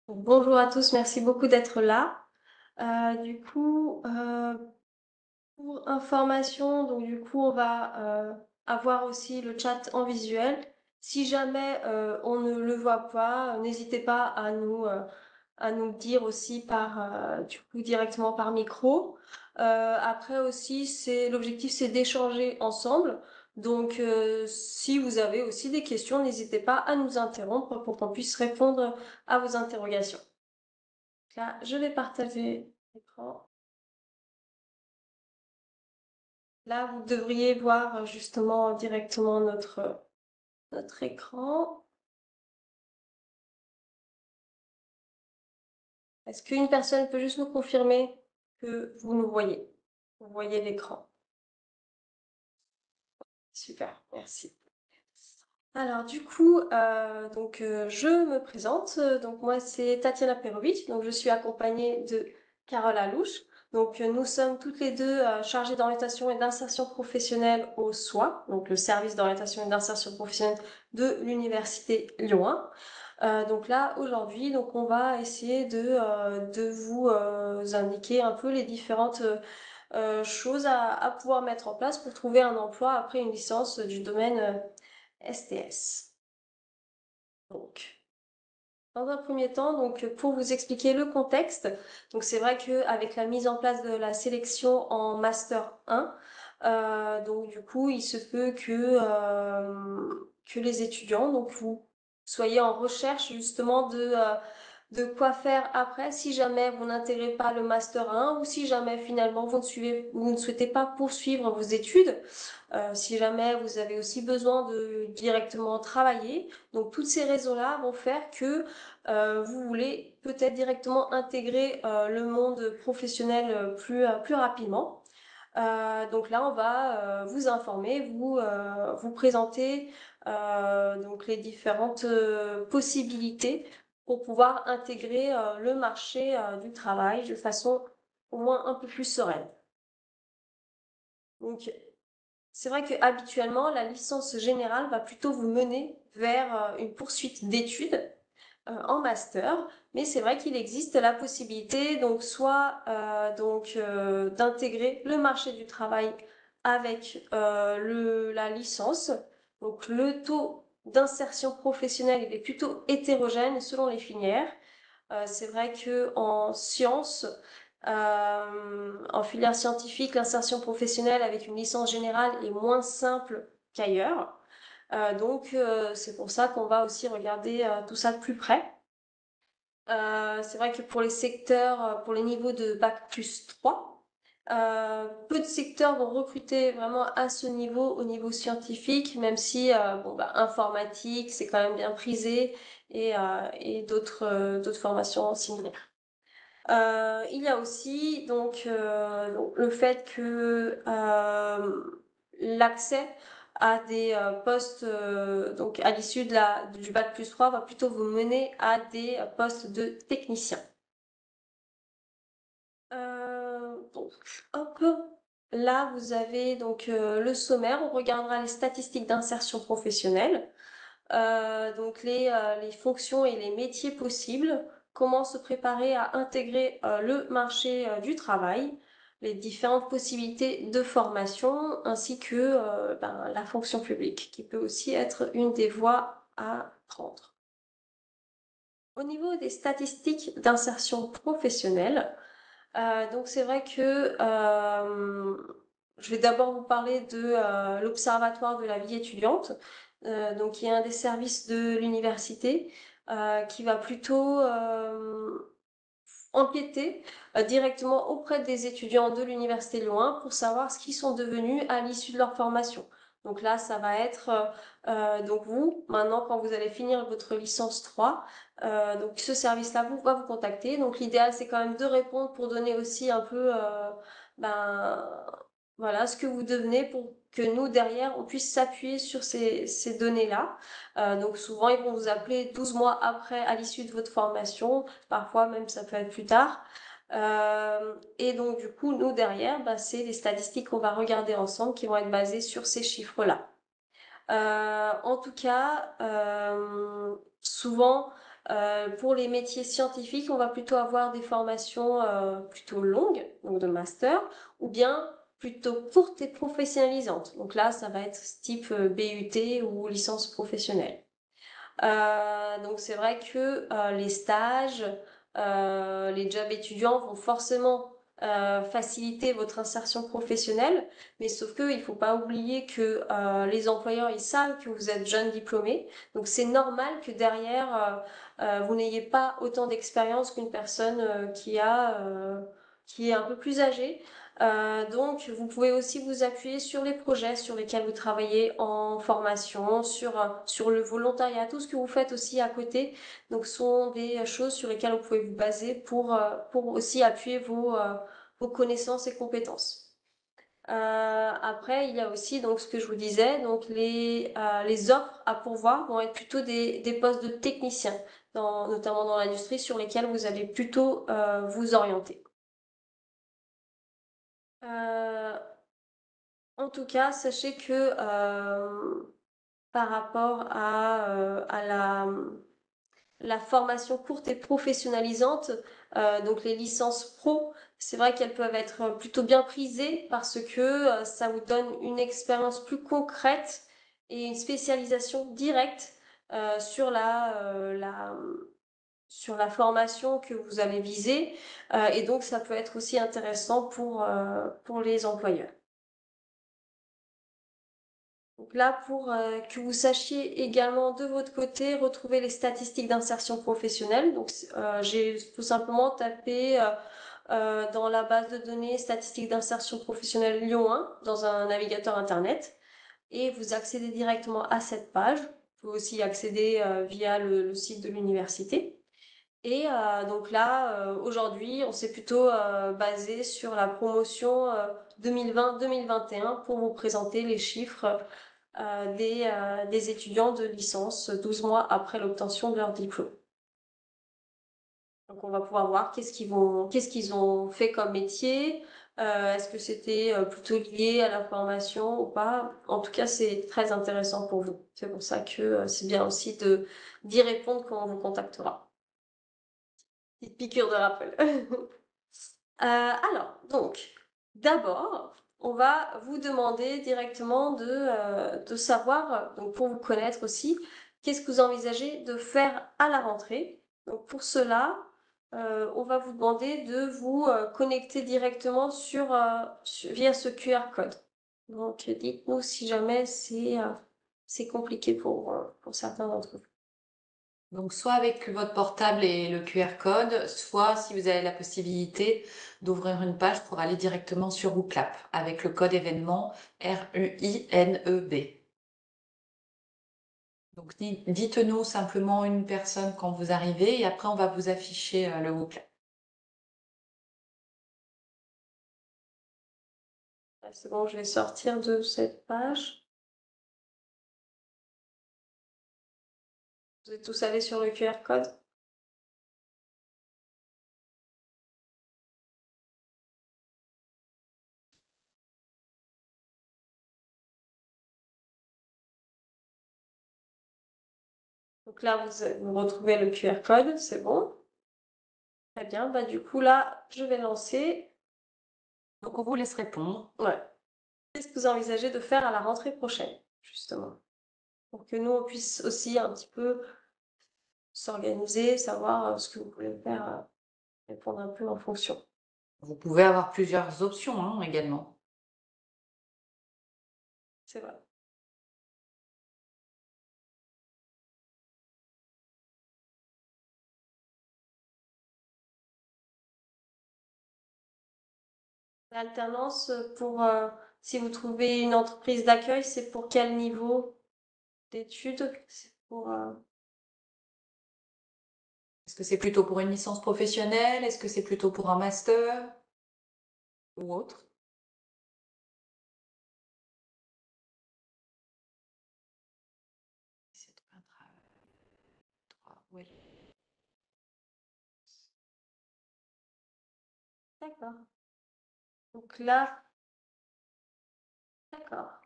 Bonjour à tous, merci beaucoup d'être là. Pour information, on va avoir aussi le chat en visuel. Si jamais on ne le voit pas, n'hésitez pas à nous le dire aussi directement par micro. Après aussi, l'objectif, c'est d'échanger ensemble. Si vous avez aussi des questions, n'hésitez pas à nous interrompre pour qu'on puisse répondre à vos interrogations. Là, je vais partager l'écran. Là, vous devriez voir justement directement notre écran. Est-ce qu'une personne peut juste nous confirmer que vous nous voyez? Vous voyez l'écran. Super, merci. Alors je me présente. Donc moi, c'est Tatiana Perovic. Donc je suis accompagnée de Carole Alouche. Nous sommes toutes les deux chargées d'orientation et d'insertion professionnelle au SOI, donc le service d'orientation et d'insertion professionnelle de l'Université Lyon 1. Donc là, aujourd'hui, on va essayer de vous indiquer un peu les différentes choses à pouvoir mettre en place pour trouver un emploi après une licence du domaine STS. Donc, dans un premier temps, pour vous expliquer le contexte, c'est vrai qu'avec la mise en place de la sélection en Master 1, il se peut que les étudiants, vous soyez en recherche justement de quoi faire après si jamais vous n'intégrez pas le Master 1 ou si jamais finalement vous ne souhaitez pas poursuivre vos études. Si jamais vous avez aussi besoin de directement travailler. Donc toutes ces raisons-là vont faire que vous voulez peut-être directement intégrer le monde professionnel plus rapidement. Donc là, on va vous informer, vous présenter les différentes possibilités pour pouvoir intégrer le marché du travail de façon au moins un peu plus sereine. Donc, c'est vrai que habituellement, la licence générale va plutôt vous mener vers une poursuite d'études en master, mais c'est vrai qu'il existe la possibilité d'intégrer le marché du travail avec la licence. Donc le taux d'insertion professionnelle il est plutôt hétérogène selon les filières. C'est vrai que en sciences, en filière scientifique, l'insertion professionnelle avec une licence générale est moins simple qu'ailleurs. C'est pour ça qu'on va aussi regarder tout ça de plus près. C'est vrai que pour les secteurs, pour les niveaux de bac plus 3, peu de secteurs vont recruter vraiment à ce niveau, au niveau scientifique, même si informatique, c'est quand même bien prisé et d'autres formations similaires. Il y a aussi le fait que l'accès à des postes à l'issue du bac plus 3 va plutôt vous mener à des postes de technicien. Donc, hop, là vous avez le sommaire. On regardera les statistiques d'insertion professionnelle. Les fonctions et les métiers possibles, comment se préparer à intégrer le marché du travail, les différentes possibilités de formation, ainsi que la fonction publique, qui peut aussi être une des voies à prendre. Au niveau des statistiques d'insertion professionnelle, c'est vrai que je vais d'abord vous parler de l'Observatoire de la vie étudiante, qui est un des services de l'université qui va plutôt enquêter directement auprès des étudiants de l'université Lyon 1 pour savoir ce qu'ils sont devenus à l'issue de leur formation. Donc là, ça va être vous, maintenant, quand vous allez finir votre licence 3, ce service-là va vous contacter. Donc l'idéal, c'est quand même de répondre pour donner aussi un peu voilà, ce que vous devenez pour que nous, derrière, on puisse s'appuyer sur ces données-là. Souvent, ils vont vous appeler 12 mois après, à l'issue de votre formation. Parfois, même, ça peut être plus tard. Nous, derrière, c'est les statistiques qu'on va regarder ensemble qui vont être basées sur ces chiffres-là. En tout cas, souvent, Pour les métiers scientifiques, on va plutôt avoir des formations plutôt longues, donc de master, ou bien plutôt courtes et professionnalisantes. Donc là, ça va être type BUT ou licence professionnelle. Donc c'est vrai que les stages, les jobs étudiants vont forcément faciliter votre insertion professionnelle, mais sauf que il faut pas oublier que les employeurs ils savent que vous êtes jeune diplômé, donc c'est normal que derrière vous n'ayez pas autant d'expérience qu'une personne qui est un peu plus âgée. Donc, vous pouvez aussi vous appuyer sur les projets sur lesquels vous travaillez en formation, sur le volontariat, tout ce que vous faites aussi à côté. Donc, sont des choses sur lesquelles vous pouvez vous baser pour aussi appuyer vos connaissances et compétences. Après, il y a aussi donc ce que je vous disais, donc les offres à pourvoir vont être plutôt des postes de techniciens, notamment dans l'industrie, sur lesquels vous allez plutôt vous orienter. Euh, En tout cas, sachez que par rapport à la formation courte et professionnalisante, donc les licences pro, c'est vrai qu'elles peuvent être plutôt bien prisées parce que ça vous donne une expérience plus concrète et une spécialisation directe sur sur la formation que vous allez viser. Et donc, ça peut être aussi intéressant pour les employeurs. Donc là, pour que vous sachiez également de votre côté retrouver les statistiques d'insertion professionnelle. Donc, j'ai tout simplement tapé dans la base de données statistiques d'insertion professionnelle Lyon 1 dans un navigateur internet et vous accédez directement à cette page. Vous pouvez aussi y accéder via le site de l'université. Et donc là, aujourd'hui, on s'est plutôt basé sur la promotion 2020-2021 pour vous présenter les chiffres des étudiants de licence 12 mois après l'obtention de leur diplôme. Donc on va pouvoir voir qu'est-ce qu'ils ont fait comme métier, est-ce que c'était plutôt lié à la formation ou pas. En tout cas, c'est très intéressant pour vous. C'est pour ça que c'est bien aussi d'y répondre quand on vous contactera. Petite piqûre de rappel. Alors, donc, d'abord, on va vous demander directement de savoir, donc pour vous connaître aussi, qu'est-ce que vous envisagez de faire à la rentrée. Donc, pour cela, on va vous demander de vous connecter directement via ce QR code. Donc, dites-nous si jamais c'est compliqué pour certains d'entre vous. Donc, soit avec votre portable et le QR code, soit si vous avez la possibilité d'ouvrir une page pour aller directement sur Wooclap avec le code événement RUINEB. Donc, dites-nous simplement une personne quand vous arrivez et après on va vous afficher le Wooclap. C'est bon, je vais sortir de cette page. Vous êtes tous allés sur le QR code? Donc là, vous retrouvez le QR code, c'est bon. Très bien, bah du coup là, je vais lancer. Donc, on vous laisse répondre. Ouais. Qu'est-ce que vous envisagez de faire à la rentrée prochaine, justement? Pour que nous, on puisse aussi un petit peu s'organiser, savoir ce que vous voulez faire, répondre un peu en fonction. Vous pouvez avoir plusieurs options également. C'est vrai. L'alternance, si vous trouvez une entreprise d'accueil, c'est pour quel niveau d'études? C'est pour, Est-ce que c'est plutôt pour une licence professionnelle? Est-ce que c'est plutôt pour un master ou autre? C'est un travail. Oui. D'accord. Donc là, d'accord.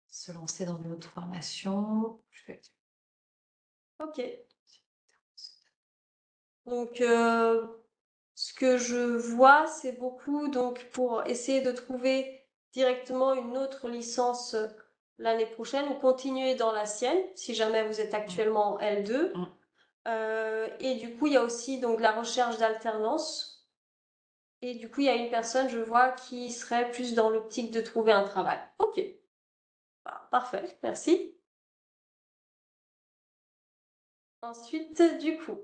Se lancer dans une autre formation. Ok. Donc, ce que je vois, c'est beaucoup donc pour essayer de trouver directement une autre licence l'année prochaine ou continuer dans la sienne, si jamais vous êtes actuellement en L2. Mm. Et du coup, il y a aussi donc la recherche d'alternance. Et du coup, il y a une personne, je vois, qui serait plus dans l'optique de trouver un travail. Ok. Ah, parfait, merci. Ensuite, du coup,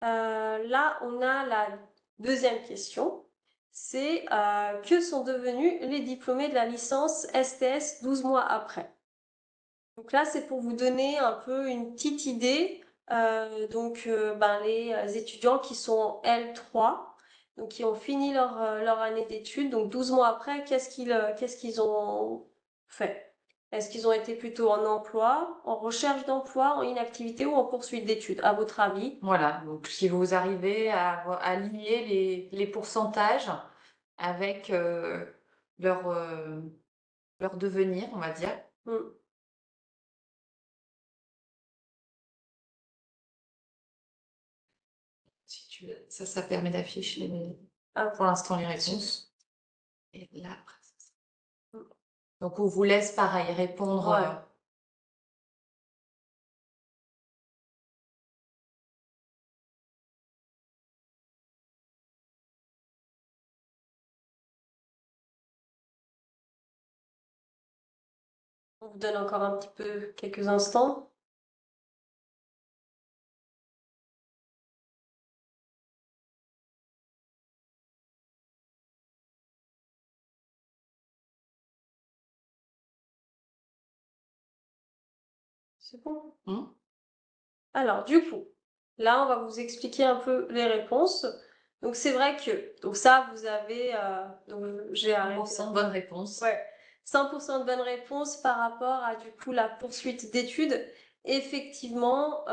là, on a la deuxième question. C'est que sont devenus les diplômés de la licence STS 12 mois après? Donc là, c'est pour vous donner un peu une petite idée. Les étudiants qui sont en L3, donc qui ont fini leur année d'études, donc 12 mois après, qu'est-ce qu'ils ont fait? Est-ce qu'ils ont été plutôt en emploi, en recherche d'emploi, en inactivité ou en poursuite d'études, à votre avis? Voilà, donc si vous arrivez à lier les pourcentages avec leur, euh, leur devenir, on va dire. Hmm. Si tu veux. Ça permet d'afficher Ah, pour l'instant les réponses. Et là, après, hmm. donc on vous laisse pareil répondre. Ouais. On vous donne encore un petit peu quelques instants. C'est bon. Hmm. Alors, du coup, là, on va vous expliquer un peu les réponses. Donc, c'est vrai que, donc ça, vous avez, donc j'ai arrêté. 100% bonne réponse. Ouais, 100% de bonnes réponses par rapport à, du coup, la poursuite d'études. Effectivement,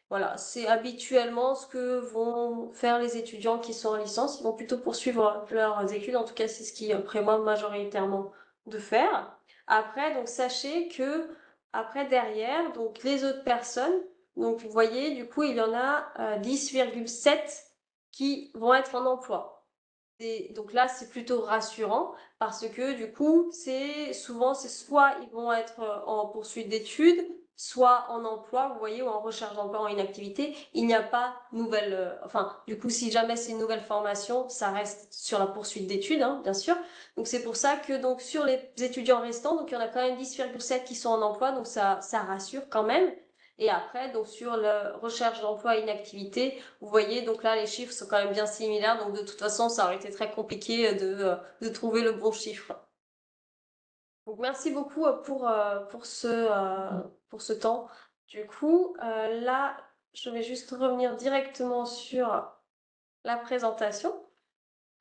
voilà, c'est habituellement ce que vont faire les étudiants qui sont en licence. Ils vont plutôt poursuivre leurs études. En tout cas, c'est ce qu'ils prévoient majoritairement de faire. Après, donc, sachez que après, derrière, donc les autres personnes, donc vous voyez, du coup, il y en a 10,7 qui vont être en emploi. Et donc là, c'est plutôt rassurant parce que du coup, c'est soit ils vont être en poursuite d'études, soit en emploi, vous voyez, ou en recherche d'emploi, en inactivité. Il n'y a pas nouvelle, enfin, du coup, si jamais c'est une nouvelle formation, ça reste sur la poursuite d'études, hein, bien sûr. Donc c'est pour ça que donc sur les étudiants restants, donc il y en a quand même 10,7 qui sont en emploi, donc ça rassure quand même. Et après, donc sur la recherche d'emploi et inactivité, vous voyez, donc là, les chiffres sont quand même bien similaires. Donc, de toute façon, ça aurait été très compliqué de trouver le bon chiffre. Donc, merci beaucoup pour ce temps. Du coup, là, je vais juste revenir directement sur la présentation.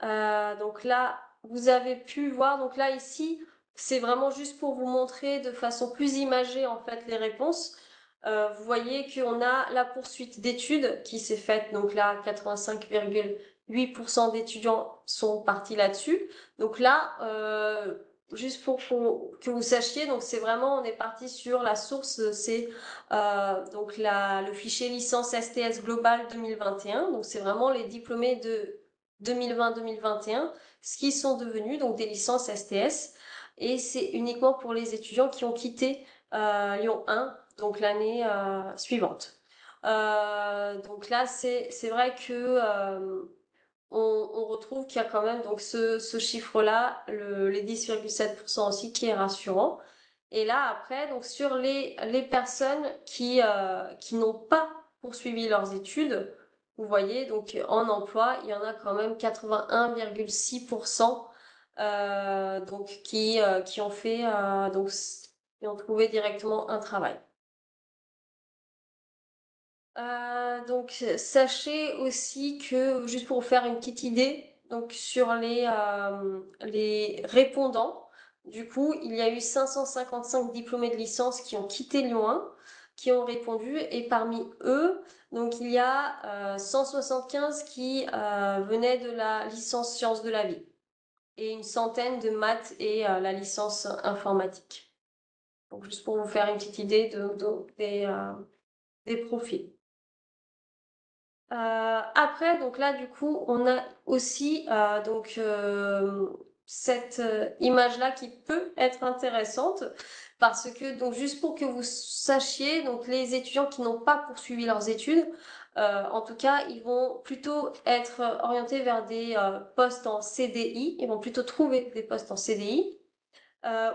Donc là, vous avez pu voir, donc là, ici, c'est vraiment juste pour vous montrer de façon plus imagée, en fait, les réponses. Vous voyez qu'on a la poursuite d'études qui s'est faite, donc là, 85,8% d'étudiants sont partis là-dessus. Donc là, juste pour que vous sachiez, donc c'est vraiment, on est parti sur la source, c'est le fichier licence STS Global 2021. Donc c'est vraiment les diplômés de 2020-2021, ce qui sont devenus donc des licences STS. Et c'est uniquement pour les étudiants qui ont quitté Lyon 1, donc l'année suivante. Donc là, c'est vrai que on retrouve qu'il y a quand même donc ce chiffre-là, les 10,7% aussi, qui est rassurant. Et là, après, donc sur les personnes qui n'ont pas poursuivi leurs études, vous voyez, donc en emploi, il y en a quand même 81,6% qui ont fait qui ont trouvé directement un travail. Donc sachez aussi que, juste pour vous faire une petite idée, donc sur les répondants, du coup, il y a eu 555 diplômés de licence qui ont quitté Lyon 1, qui ont répondu, et parmi eux, donc il y a 175 qui venaient de la licence sciences de la vie, et une centaine de maths et la licence informatique. Donc juste pour vous faire une petite idée des profils. Après, donc là, du coup, on a aussi cette image-là qui peut être intéressante parce que, donc, juste pour que vous sachiez, donc, les étudiants qui n'ont pas poursuivi leurs études, en tout cas, ils vont plutôt être orientés vers des postes en CDI, ils vont plutôt trouver des postes en CDI.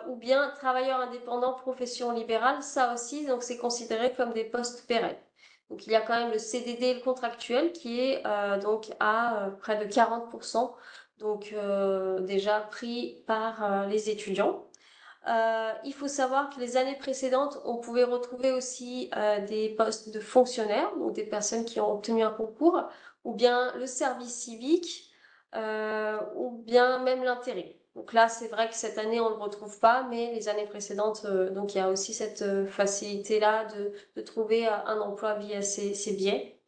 Ou bien travailleurs indépendants, profession libérale, ça aussi, donc c'est considéré comme des postes pérennes. Donc il y a quand même le CDD et le contractuel qui est donc à près de 40%, donc déjà pris par les étudiants. Il faut savoir que les années précédentes, on pouvait retrouver aussi des postes de fonctionnaires, donc des personnes qui ont obtenu un concours, ou bien le service civique, ou bien même l'intérim. Donc là, c'est vrai que cette année, on ne le retrouve pas, mais les années précédentes, donc il y a aussi cette facilité-là de trouver un emploi via ces biais.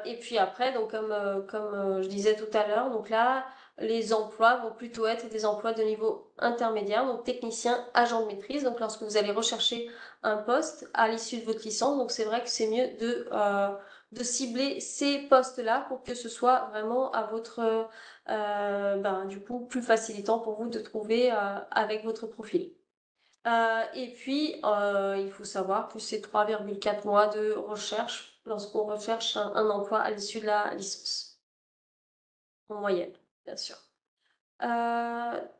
Et puis après, donc comme je disais tout à l'heure, donc là, les emplois vont plutôt être des emplois de niveau intermédiaire, donc technicien, agent de maîtrise. Donc lorsque vous allez rechercher un poste à l'issue de votre licence, donc c'est vrai que c'est mieux de cibler ces postes-là pour que ce soit vraiment à votre, du coup, plus facilitant pour vous de trouver avec votre profil. Et puis, il faut savoir que c'est 3,4 mois de recherche lorsqu'on recherche un emploi à l'issue de la licence, en moyenne, bien sûr.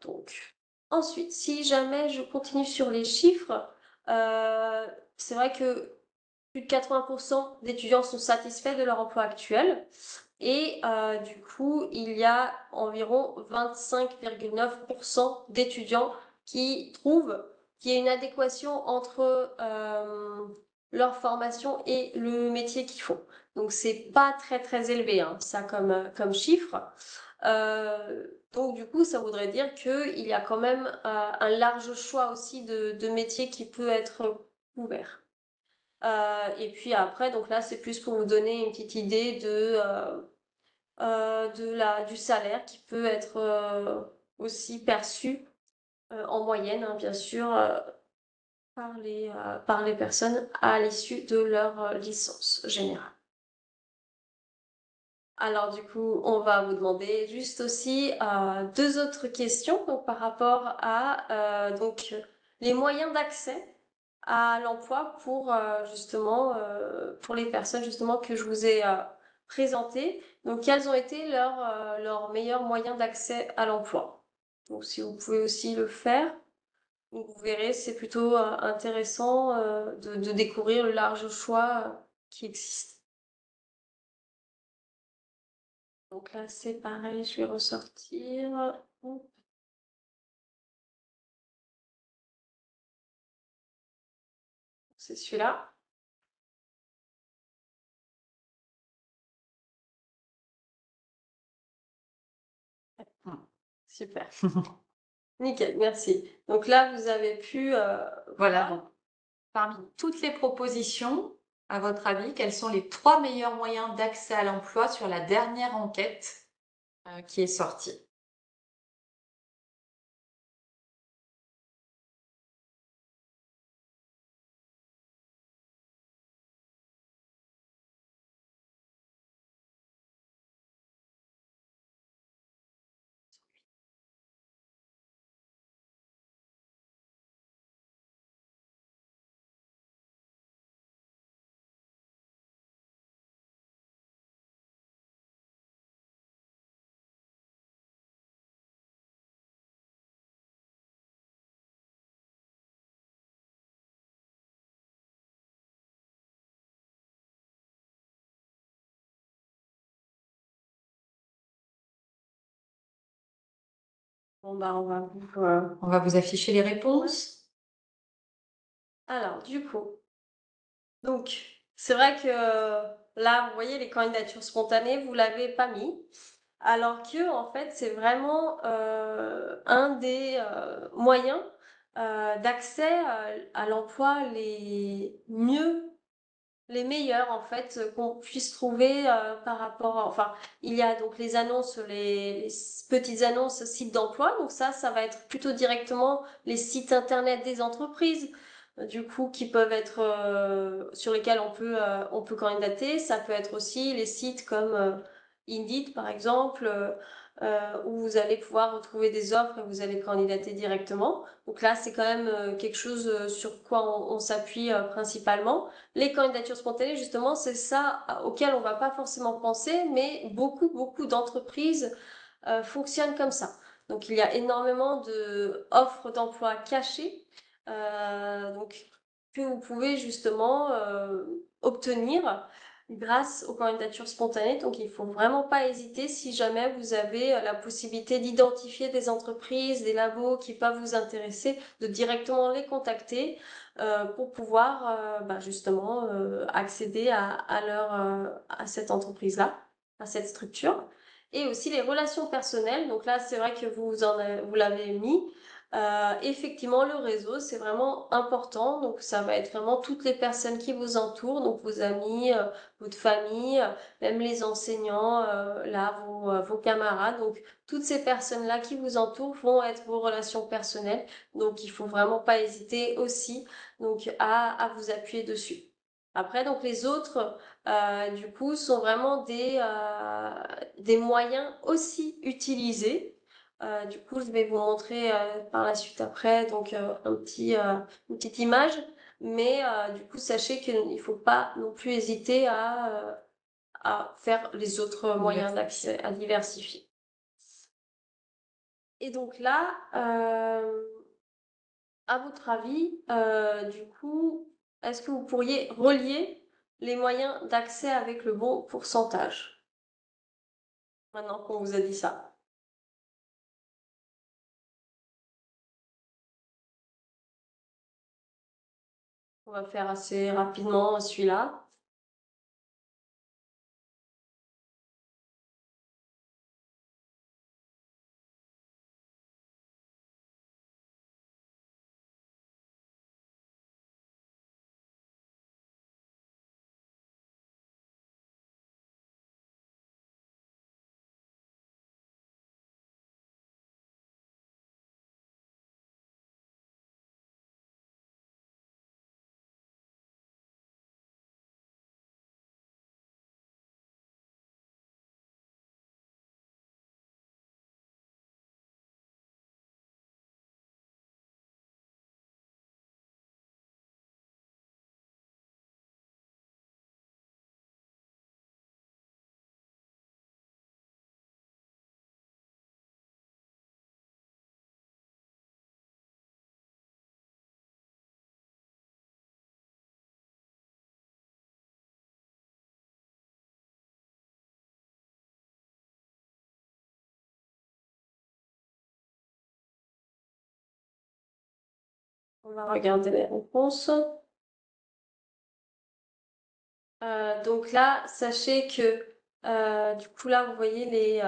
Donc, ensuite, si jamais je continue sur les chiffres, euh, c'est vrai que plus de 80% d'étudiants sont satisfaits de leur emploi actuel. Et du coup, il y a environ 25,9% d'étudiants qui trouvent qu'il y a une adéquation entre leur formation et le métier qu'ils font. Donc c'est pas très très élevé, hein, ça comme chiffre. Donc du coup, ça voudrait dire qu'il y a quand même un large choix aussi de métiers qui peut être ouvert. Et puis après, donc là, c'est plus pour vous donner une petite idée du salaire qui peut être aussi perçu en moyenne, hein, bien sûr, par les personnes à l'issue de leur licence générale. Alors du coup, on va vous demander juste aussi deux autres questions donc par rapport à les moyens d'accès à l'emploi pour justement pour les personnes justement que je vous ai présentées. Donc quels ont été leurs meilleurs moyens d'accès à l'emploi? Donc si vous pouvez aussi le faire, donc, vous verrez, c'est plutôt intéressant de découvrir le large choix qui existe. Donc là, c'est pareil, je vais ressortir. Hop, c'est celui-là. Super. Nickel, merci. Donc là, vous avez pu Voilà, donc parmi toutes les propositions, à votre avis, quels sont les 3 meilleurs moyens d'accès à l'emploi sur la dernière enquête qui est sortie? bon bah On va vous afficher les ouais. réponses. Alors du coup, donc c'est vrai que là, vous voyez les candidatures spontanées, vous l'avez pas mis. Alors que, en fait, c'est vraiment un des moyens d'accès à l'emploi les meilleurs, en fait, qu'on puisse trouver par rapport enfin, il y a donc les annonces, les petites annonces sites d'emploi. Donc ça va être plutôt directement les sites internet des entreprises. du coup, qui peuvent être sur lesquels on peut candidater. Ça peut être aussi les sites comme Indeed, par exemple, où vous allez pouvoir retrouver des offres et vous allez candidater directement. Donc là, c'est quand même quelque chose sur quoi on s'appuie principalement. Les candidatures spontanées, justement, c'est ça auquel on va pas forcément penser, mais beaucoup d'entreprises fonctionnent comme ça. Donc il y a énormément de offres d'emploi cachées, donc que vous pouvez justement obtenir grâce aux candidatures spontanées. Donc il faut vraiment pas hésiter si jamais vous avez la possibilité d'identifier des entreprises, des labos qui peuvent vous intéresser, de directement les contacter pour pouvoir justement accéder à cette entreprise-là, à cette structure. Et aussi les relations personnelles. Donc là, c'est vrai que vous l'avez mis. Effectivement, le réseau, c'est vraiment important. Donc, ça va être vraiment toutes les personnes qui vous entourent, donc vos amis, votre famille, même les enseignants, vos camarades. Donc, toutes ces personnes-là qui vous entourent vont être vos relations personnelles. Donc, il faut vraiment pas hésiter aussi donc à vous appuyer dessus. Après, donc les autres, du coup, sont vraiment des moyens aussi utilisés. Du coup, je vais vous montrer par la suite après donc une petite image. Mais du coup, sachez qu'il ne faut pas non plus hésiter à faire les autres moyens d'accès, à diversifier. Et donc là, à votre avis, du coup, est-ce que vous pourriez relier les moyens d'accès avec le bon pourcentage? Maintenant qu'on vous a dit ça. On va faire assez rapidement celui-là. On va regarder les réponses. Donc là, sachez que du coup là, vous voyez les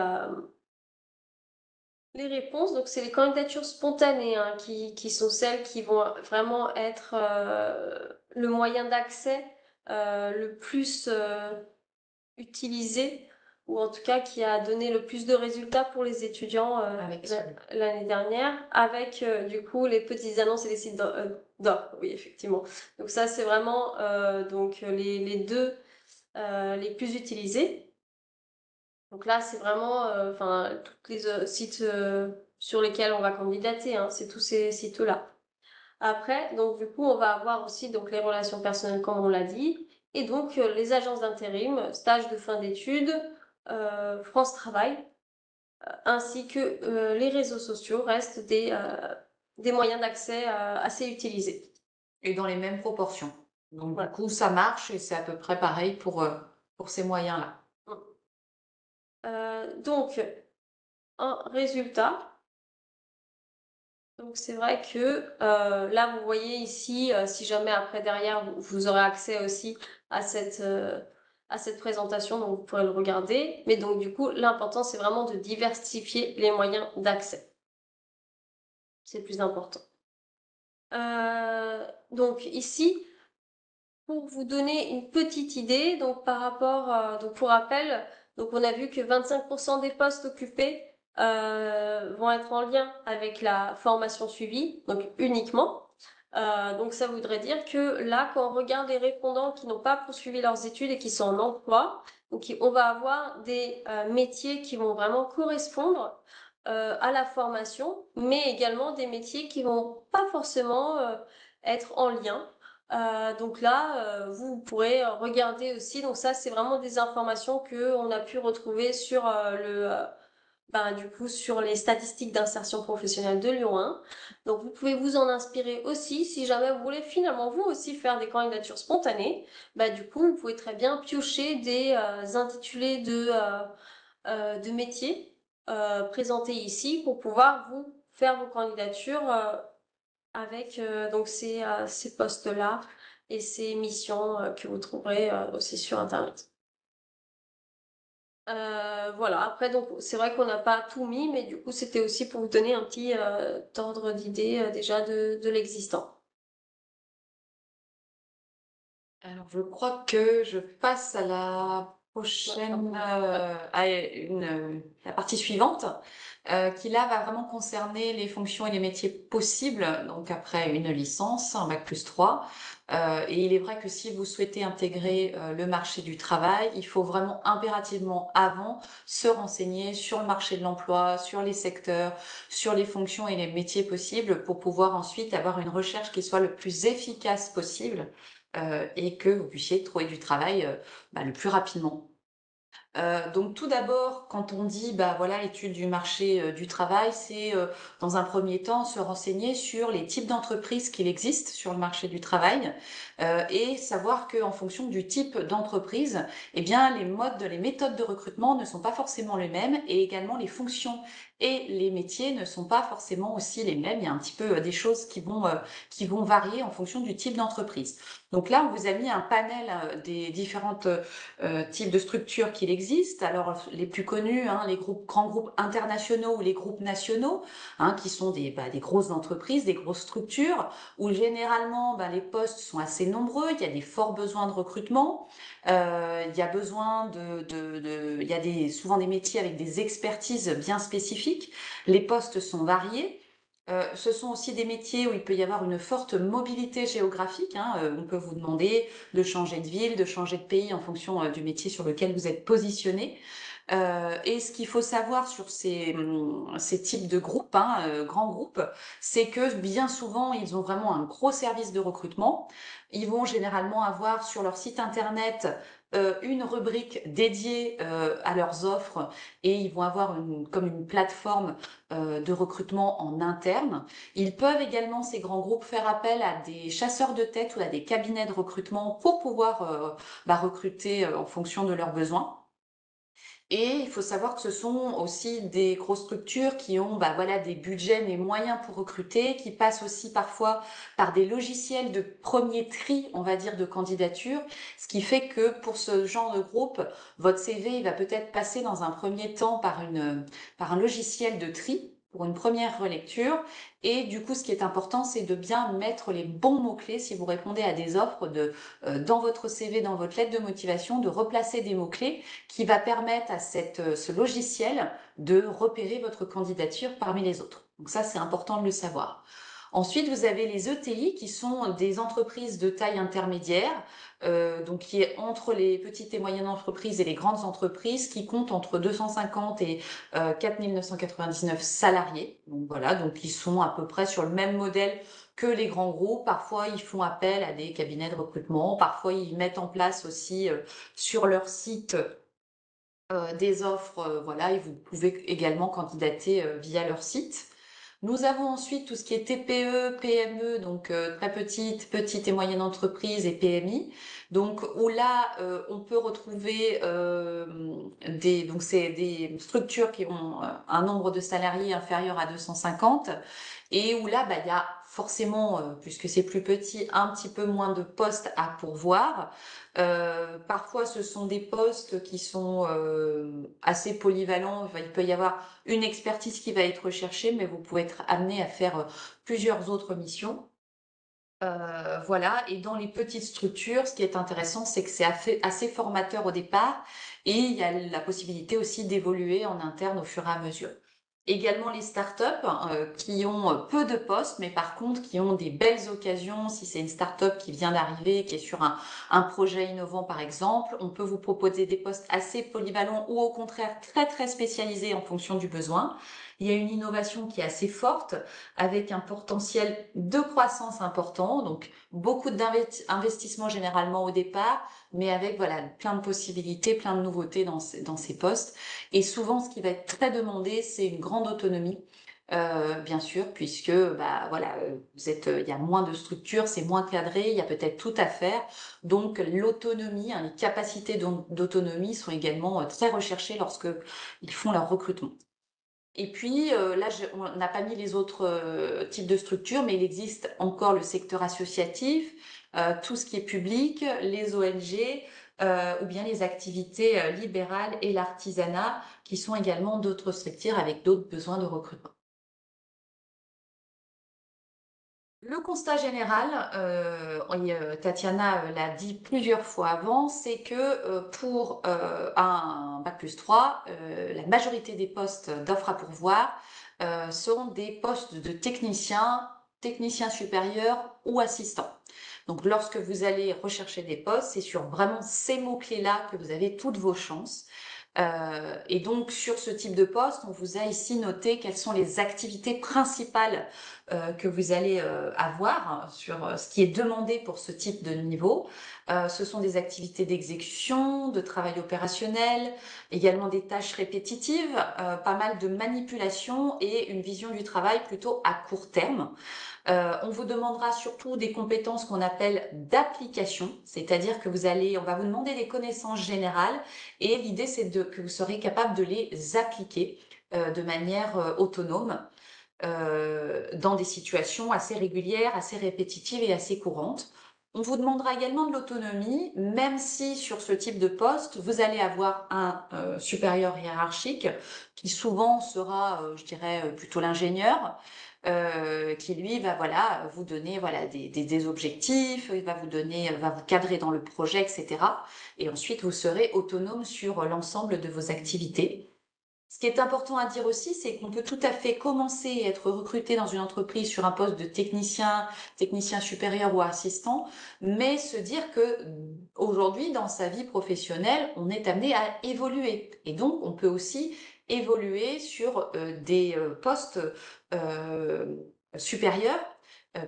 réponses. Donc c'est les candidatures spontanées hein, qui sont celles qui vont vraiment être le moyen d'accès le plus utilisé ou en tout cas qui a donné le plus de résultats pour les étudiants l'année dernière avec du coup les petites annonces et les sites d'offres. Oui, effectivement. Donc ça, c'est vraiment donc les deux les plus utilisés. Donc là, c'est vraiment enfin tous les sites sur lesquels on va candidater, hein, c'est tous ces sites-là. Après, donc du coup, on va avoir aussi donc les relations personnelles comme on l'a dit, et donc les agences d'intérim, stages de fin d'études, France Travail, ainsi que les réseaux sociaux restent des moyens d'accès assez utilisés. Et dans les mêmes proportions. Donc, Voilà. du coup, ça marche et c'est à peu près pareil pour ces moyens-là. Donc, un résultat. Donc c'est vrai que là vous voyez ici, si jamais après derrière vous aurez accès aussi à cette présentation, donc vous pourrez le regarder. Mais donc du coup l'important c'est vraiment de diversifier les moyens d'accès. C'est le plus important. Donc ici, pour vous donner une petite idée, donc par rapport, donc pour rappel, donc on a vu que 25% des postes occupés vont être en lien avec la formation suivie, donc uniquement. Donc ça voudrait dire que là, quand on regarde les répondants qui n'ont pas poursuivi leurs études et qui sont en emploi, donc on va avoir des métiers qui vont vraiment correspondre à la formation, mais également des métiers qui vont pas forcément être en lien. Donc là, vous pourrez regarder aussi. Donc ça, c'est vraiment des informations que on a pu retrouver sur du coup, sur les statistiques d'insertion professionnelle de Lyon 1. Donc, vous pouvez vous en inspirer aussi si jamais vous voulez finalement vous aussi faire des candidatures spontanées. Du coup, vous pouvez très bien piocher des intitulés de métiers présentés ici pour pouvoir vous faire vos candidatures avec donc ces postes-là et ces missions que vous trouverez aussi sur Internet. Voilà, après, donc, c'est vrai qu'on n'a pas tout mis, mais du coup, c'était aussi pour vous donner un petit ordre d'idée déjà de l'existant. Alors, je crois que je passe à la prochaine, la partie suivante, qui là va vraiment concerner les fonctions et les métiers possibles, donc après une licence, un bac+3. Et il est vrai que si vous souhaitez intégrer le marché du travail, il faut vraiment impérativement avant se renseigner sur le marché de l'emploi, sur les secteurs, sur les fonctions et les métiers possibles pour pouvoir ensuite avoir une recherche qui soit le plus efficace possible et que vous puissiez trouver du travail le plus rapidement. Donc tout d'abord, quand on dit, voilà, étude du marché du travail, c'est dans un premier temps se renseigner sur les types d'entreprises qu'il existe sur le marché du travail et savoir qu'en fonction du type d'entreprise, eh bien les méthodes de recrutement ne sont pas forcément les mêmes et également les fonctions et les métiers ne sont pas forcément aussi les mêmes. Il y a un petit peu des choses qui vont varier en fonction du type d'entreprise. Donc là, on vous a mis un panel des différentes types de structures qu'il existe. Alors, les plus connus, les grands groupes internationaux ou les groupes nationaux, qui sont des grosses entreprises, des grosses structures, où généralement, les postes sont assez nombreux, il y a des forts besoins de recrutement, il y a besoin il y a souvent des métiers avec des expertises bien spécifiques, les postes sont variés. Ce sont aussi des métiers où il peut y avoir une forte mobilité géographique. On peut vous demander de changer de ville, de changer de pays en fonction du métier sur lequel vous êtes positionné. Et ce qu'il faut savoir sur ces types de groupes, grands groupes, c'est que bien souvent, ils ont vraiment un gros service de recrutement. Ils vont généralement avoir sur leur site internet une rubrique dédiée à leurs offres et ils vont avoir comme une plateforme de recrutement en interne. Ils peuvent également, ces grands groupes, faire appel à des chasseurs de tête ou à des cabinets de recrutement pour pouvoir recruter en fonction de leurs besoins. Et il faut savoir que ce sont aussi des grosses structures qui ont des budgets, des moyens pour recruter, qui passent aussi parfois par des logiciels de premier tri, on va dire, de candidature, ce qui fait que pour ce genre de groupe, votre CV il va peut-être passer dans un premier temps par un logiciel de tri pour une première relecture. Et du coup, ce qui est important, c'est de bien mettre les bons mots-clés si vous répondez à des offres dans votre CV, dans votre lettre de motivation, de replacer des mots-clés qui va permettre à ce logiciel de repérer votre candidature parmi les autres. Donc ça, c'est important de le savoir. Ensuite, vous avez les ETI qui sont des entreprises de taille intermédiaire, donc qui est entre les petites et moyennes entreprises et les grandes entreprises, qui comptent entre 250 et 4 999 salariés. Donc voilà, donc ils sont à peu près sur le même modèle que les grands groupes. Parfois, ils font appel à des cabinets de recrutement. Parfois, ils mettent en place aussi sur leur site des offres, voilà, et vous pouvez également candidater via leur site. Nous avons ensuite tout ce qui est TPE, PME, donc très petites et moyennes entreprises et PMI. Donc où là, on peut retrouver donc c'est des structures qui ont un nombre de salariés inférieur à 250 et où là, il y a forcément, puisque c'est plus petit, un petit peu moins de postes à pourvoir. Parfois, ce sont des postes qui sont assez polyvalents. Enfin, il peut y avoir une expertise qui va être recherchée, mais vous pouvez être amené à faire plusieurs autres missions. Voilà, et dans les petites structures, ce qui est intéressant, c'est que c'est assez formateur au départ et il y a la possibilité aussi d'évoluer en interne au fur et à mesure. Également les startups qui ont peu de postes, mais par contre qui ont des belles occasions. Si c'est une startup qui vient d'arriver, qui est sur un projet innovant par exemple, on peut vous proposer des postes assez polyvalents ou au contraire très très spécialisés en fonction du besoin. Il y a une innovation qui est assez forte avec un potentiel de croissance important, donc beaucoup d'investissements généralement au départ, mais avec voilà plein de possibilités, plein de nouveautés dans ces postes. Et souvent, ce qui va être très demandé, c'est une grande autonomie, bien sûr, puisque bah voilà, il y a moins de structure, c'est moins cadré, il y a peut-être tout à faire. Donc l'autonomie, hein, les capacités d'autonomie sont également très recherchées lorsque ils font leur recrutement. Et puis là, on n'a pas mis les autres types de structures, mais il existe encore le secteur associatif, tout ce qui est public, les ONG, ou bien les activités libérales et l'artisanat, qui sont également d'autres structures avec d'autres besoins de recrutement. Le constat général, Tatiana l'a dit plusieurs fois avant, c'est que pour un bac+3, la majorité des postes d'offres à pourvoir sont des postes de techniciens, techniciens supérieurs ou assistants. Donc lorsque vous allez rechercher des postes, c'est sur vraiment ces mots-clés-là que vous avez toutes vos chances. Et donc sur ce type de poste, on vous a ici noté quelles sont les activités principales que vous allez avoir hein, sur ce qui est demandé pour ce type de niveau. Ce sont des activités d'exécution, de travail opérationnel, également des tâches répétitives, pas mal de manipulation et une vision du travail plutôt à court terme. On vous demandera surtout des compétences qu'on appelle d'application, c'est-à-dire que on va vous demander des connaissances générales et l'idée c'est que vous serez capable de les appliquer de manière autonome dans des situations assez régulières, assez répétitives et assez courantes. On vous demandera également de l'autonomie, même si sur ce type de poste, vous allez avoir un supérieur hiérarchique qui souvent sera, je dirais, plutôt l'ingénieur, qui lui va voilà vous donner voilà des objectifs, il va va vous cadrer dans le projet, etc. Et ensuite vous serez autonome sur l'ensemble de vos activités. Ce qui est important à dire aussi, c'est qu'on peut tout à fait commencer et être recruté dans une entreprise sur un poste de technicien, technicien supérieur ou assistant, mais se dire que aujourd'hui, dans sa vie professionnelle, on est amené à évoluer. Et donc, on peut aussi évoluer sur des postes euh, supérieurs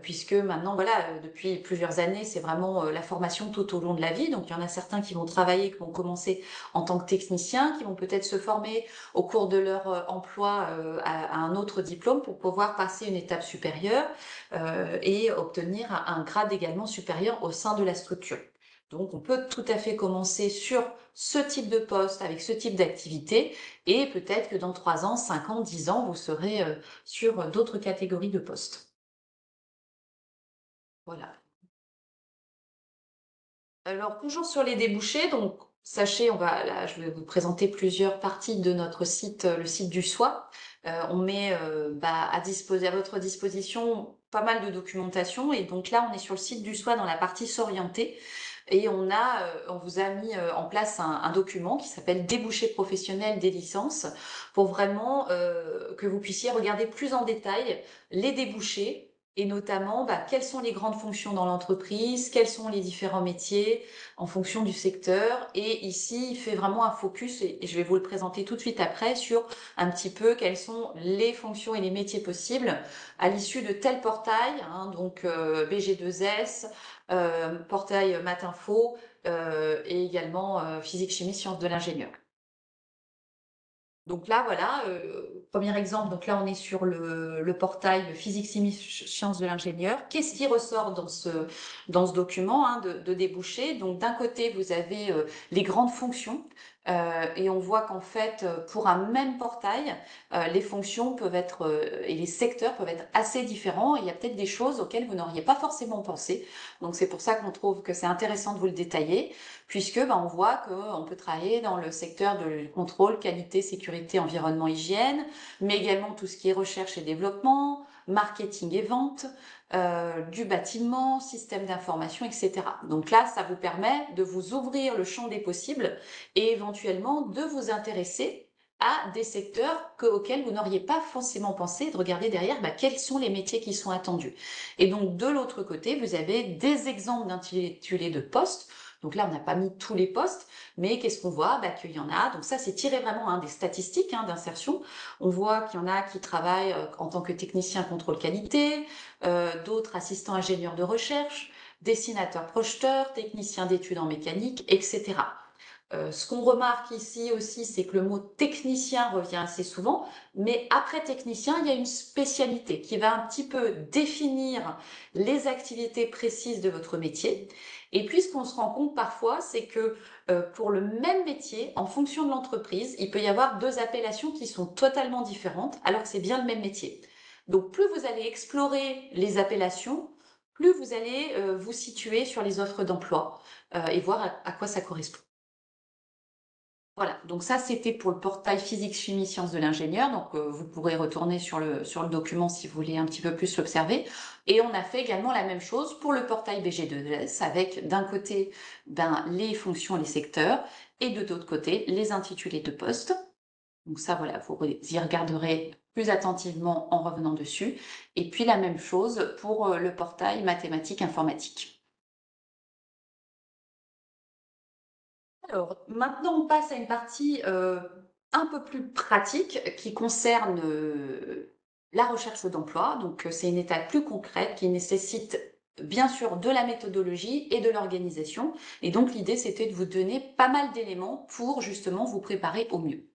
puisque maintenant, voilà, depuis plusieurs années, c'est vraiment la formation tout au long de la vie. Donc, il y en a certains qui vont travailler, qui vont commencer en tant que techniciens, qui vont peut-être se former au cours de leur emploi à un autre diplôme pour pouvoir passer une étape supérieure et obtenir un grade également supérieur au sein de la structure. Donc, on peut tout à fait commencer sur ce type de poste, avec ce type d'activité, et peut-être que dans 3 ans, 5 ans, 10 ans, vous serez sur d'autres catégories de postes. Voilà. Alors, toujours sur les débouchés, donc sachez, là, je vais vous présenter plusieurs parties de notre site, le site du SOI. On met à votre disposition pas mal de documentation et donc là, on est sur le site du SOI dans la partie s'orienter et on vous a mis en place un document qui s'appelle Débouchés professionnels des licences pour vraiment que vous puissiez regarder plus en détail les débouchés et notamment, quelles sont les grandes fonctions dans l'entreprise, quels sont les différents métiers en fonction du secteur. Et ici, il fait vraiment un focus, et je vais vous le présenter tout de suite après, sur un petit peu quelles sont les fonctions et les métiers possibles à l'issue de tel portail, hein, donc BG2S, portail Matinfo, et également physique, chimie, sciences de l'ingénieur. Donc là, voilà, premier exemple. Donc là, on est sur le portail Physique, Chimie, Sciences de l'ingénieur. Qu'est-ce qui ressort dans ce document hein, de débouché? Donc d'un côté, vous avez les grandes fonctions. Et on voit qu'en fait, pour un même portail, les fonctions peuvent être et les secteurs peuvent être assez différents. Il y a peut-être des choses auxquelles vous n'auriez pas forcément pensé. Donc c'est pour ça qu'on trouve que c'est intéressant de vous le détailler puisque on voit qu'on peut travailler dans le secteur de contrôle, qualité, sécurité, environnement, hygiène, mais également tout ce qui est recherche et développement, marketing et vente, du bâtiment, système d'information, etc. Donc là, ça vous permet de vous ouvrir le champ des possibles et éventuellement de vous intéresser à des secteurs auxquels vous n'auriez pas forcément pensé, de regarder derrière quels sont les métiers qui sont attendus. Et donc de l'autre côté, vous avez des exemples d'intitulés de postes. Donc là, on n'a pas mis tous les postes, mais qu'est-ce qu'on voit? Qu'il y en a. Donc ça, c'est tiré vraiment des statistiques d'insertion. On voit qu'il y en a qui travaillent en tant que technicien contrôle qualité, d'autres assistants ingénieurs de recherche, dessinateurs projeteurs, techniciens d'études en mécanique, etc. Ce qu'on remarque ici aussi, c'est que le mot technicien revient assez souvent, mais après technicien, il y a une spécialité qui va un petit peu définir les activités précises de votre métier. Et puis, ce qu'on se rend compte parfois, c'est que pour le même métier, en fonction de l'entreprise, il peut y avoir deux appellations qui sont totalement différentes, alors que c'est bien le même métier. Donc, plus vous allez explorer les appellations, plus vous allez vous situer sur les offres d'emploi et voir à quoi ça correspond. Voilà, donc ça c'était pour le portail physique chimie sciences de l'ingénieur, donc vous pourrez retourner sur le document si vous voulez un petit peu plus l'observer. Et on a fait également la même chose pour le portail BG2S avec d'un côté les fonctions, les secteurs, et de l'autre côté les intitulés de poste. Donc ça voilà, vous y regarderez plus attentivement en revenant dessus. Et puis la même chose pour le portail mathématiques informatiques. Alors, maintenant, on passe à une partie un peu plus pratique qui concerne la recherche d'emploi. Donc, c'est une étape plus concrète qui nécessite bien sûr de la méthodologie et de l'organisation. Et donc, l'idée, c'était de vous donner pas mal d'éléments pour justement vous préparer au mieux.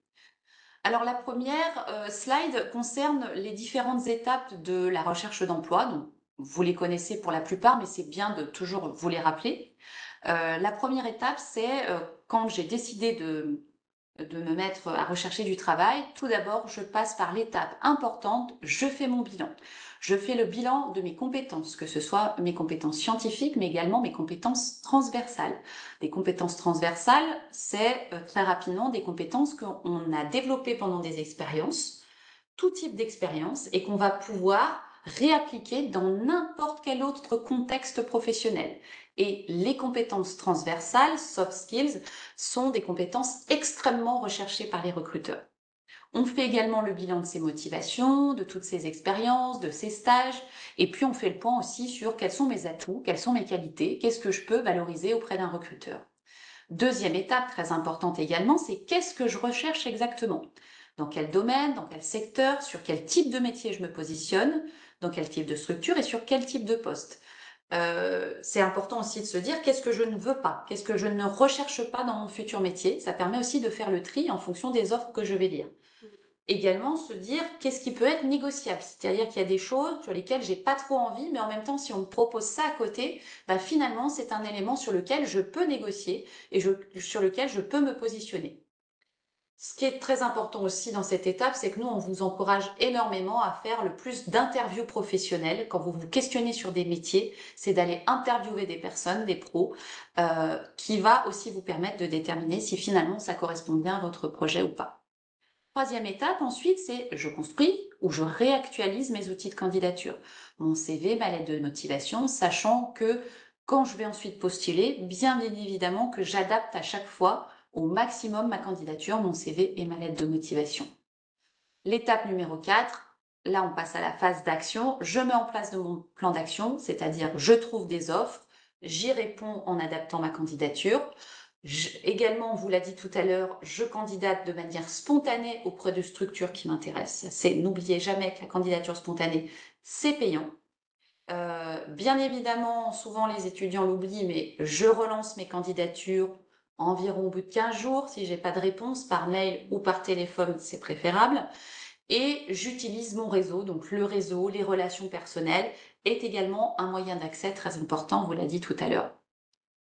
Alors, la première slide concerne les différentes étapes de la recherche d'emploi. Donc, vous les connaissez pour la plupart, mais c'est bien de toujours vous les rappeler. La première étape, c'est quand j'ai décidé de me mettre à rechercher du travail. Tout d'abord, je passe par l'étape importante, je fais mon bilan. Je fais le bilan de mes compétences, que ce soit mes compétences scientifiques, mais également mes compétences transversales. Des compétences transversales, c'est très rapidement des compétences qu'on a développées pendant des expériences, tout type d'expérience, et qu'on va pouvoir réappliquer dans n'importe quel autre contexte professionnel. Et les compétences transversales, soft skills, sont des compétences extrêmement recherchées par les recruteurs. On fait également le bilan de ses motivations, de toutes ses expériences, de ses stages, et puis on fait le point aussi sur quels sont mes atouts, quelles sont mes qualités, qu'est-ce que je peux valoriser auprès d'un recruteur. Deuxième étape très importante également, c'est qu'est-ce que je recherche exactement? Dans quel domaine, dans quel secteur, sur quel type de métier je me positionne, dans quel type de structure et sur quel type de poste. C'est important aussi de se dire qu'est-ce que je ne veux pas, qu'est-ce que je ne recherche pas dans mon futur métier. Ça permet aussi de faire le tri en fonction des offres que je vais lire. Également, se dire qu'est-ce qui peut être négociable, c'est-à-dire qu'il y a des choses sur lesquelles j'ai pas trop envie, mais en même temps, si on me propose ça à côté, finalement, c'est un élément sur lequel je peux négocier et sur lequel je peux me positionner. Ce qui est très important aussi dans cette étape, c'est que nous, on vous encourage énormément à faire le plus d'interviews professionnelles. Quand vous vous questionnez sur des métiers, c'est d'aller interviewer des personnes, des pros, qui va aussi vous permettre de déterminer si finalement ça correspond bien à votre projet ou pas. Troisième étape, ensuite, c'est je construis ou je réactualise mes outils de candidature. Mon CV, ma lettre de motivation, sachant que quand je vais ensuite postuler, bien évidemment que j'adapte à chaque fois au maximum ma candidature, mon CV et ma lettre de motivation. L'étape numéro 4, là on passe à la phase d'action. Je mets en place mon plan d'action, c'est-à-dire je trouve des offres, j'y réponds en adaptant ma candidature. Également, on vous l'a dit tout à l'heure, je candidate de manière spontanée auprès de structures qui m'intéressent. N'oubliez jamais que la candidature spontanée, c'est payant. Bien évidemment, souvent les étudiants l'oublient, mais je relance mes candidatures environ au bout de 15 jours. Si j'ai pas de réponse par mail ou par téléphone, c'est préférable. Et j'utilise mon réseau, donc le réseau, les relations personnelles est également un moyen d'accès très important, on vous l'a dit tout à l'heure.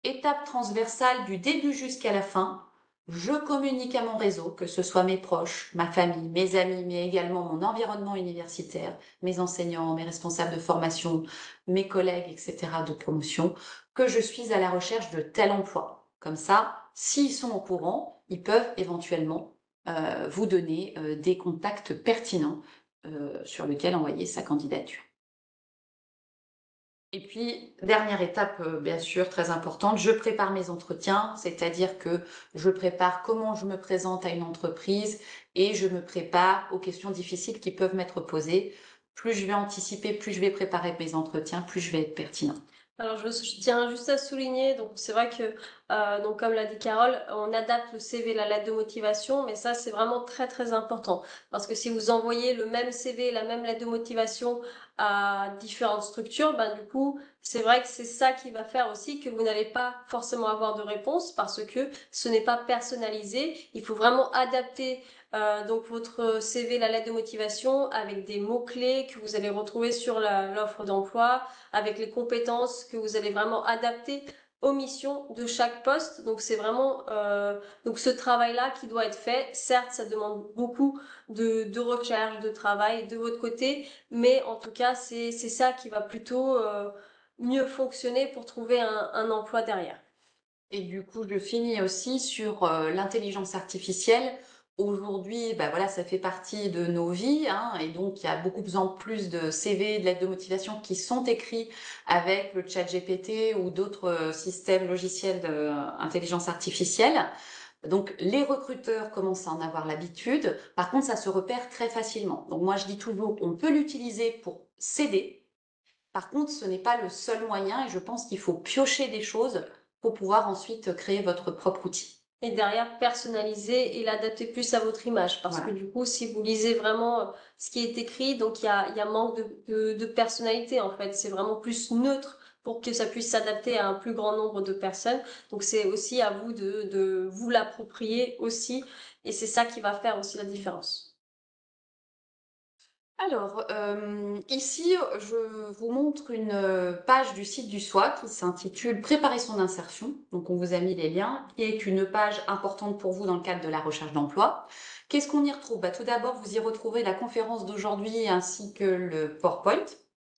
Étape transversale du début jusqu'à la fin, je communique à mon réseau, que ce soit mes proches, ma famille, mes amis, mais également mon environnement universitaire, mes enseignants, mes responsables de formation, mes collègues, etc., de promotion, que je suis à la recherche de tel emploi. Comme ça, s'ils sont au courant, ils peuvent éventuellement vous donner des contacts pertinents sur lesquels envoyer sa candidature. Et puis, dernière étape, bien sûr, très importante, je prépare mes entretiens, c'est-à-dire que je prépare comment je me présente à une entreprise et je me prépare aux questions difficiles qui peuvent m'être posées. Plus je vais anticiper, plus je vais préparer mes entretiens, plus je vais être pertinent. Alors je tiens juste à souligner, donc c'est vrai que, donc comme l'a dit Carole, on adapte le CV, la lettre de motivation, mais ça c'est vraiment très très important. Parce que si vous envoyez le même CV, la même lettre de motivation à différentes structures, ben du coup, c'est vrai que c'est ça qui va faire aussi que vous n'allez pas forcément avoir de réponse parce que ce n'est pas personnalisé. Il faut vraiment adapter donc votre CV, la lettre de motivation avec des mots-clés que vous allez retrouver sur l'offre d'emploi, avec les compétences que vous allez vraiment adapter aux missions de chaque poste. Donc c'est vraiment donc ce travail-là qui doit être fait. Certes, ça demande beaucoup de recherche, de travail de votre côté, mais en tout cas, c'est ça qui va plutôt mieux fonctionner pour trouver un emploi derrière. Et du coup, je finis aussi sur l'intelligence artificielle. Aujourd'hui, bah voilà, ça fait partie de nos vies, hein, et donc il y a beaucoup plus de CV, de lettres de motivation qui sont écrits avec le chat GPT ou d'autres systèmes logiciels d'intelligence artificielle. Donc les recruteurs commencent à en avoir l'habitude. Par contre, ça se repère très facilement. Donc moi, je dis toujours, on peut l'utiliser pour s'aider. Par contre, ce n'est pas le seul moyen et je pense qu'il faut piocher des choses pour pouvoir ensuite créer votre propre outil. Et derrière personnaliser et l'adapter plus à votre image. Parce que Voilà. du coup, si vous lisez vraiment ce qui est écrit, donc il y a manque de personnalité en fait. C'est vraiment plus neutre pour que ça puisse s'adapter à un plus grand nombre de personnes. Donc c'est aussi à vous de vous l'approprier aussi. Et c'est ça qui va faire aussi la différence. Alors, ici, je vous montre une page du site du SOA qui s'intitule Préparer son insertion. Donc, on vous a mis les liens, qui est une page importante pour vous dans le cadre de la recherche d'emploi. Qu'est-ce qu'on y retrouve? Bah, tout d'abord, vous y retrouvez la conférence d'aujourd'hui ainsi que le PowerPoint,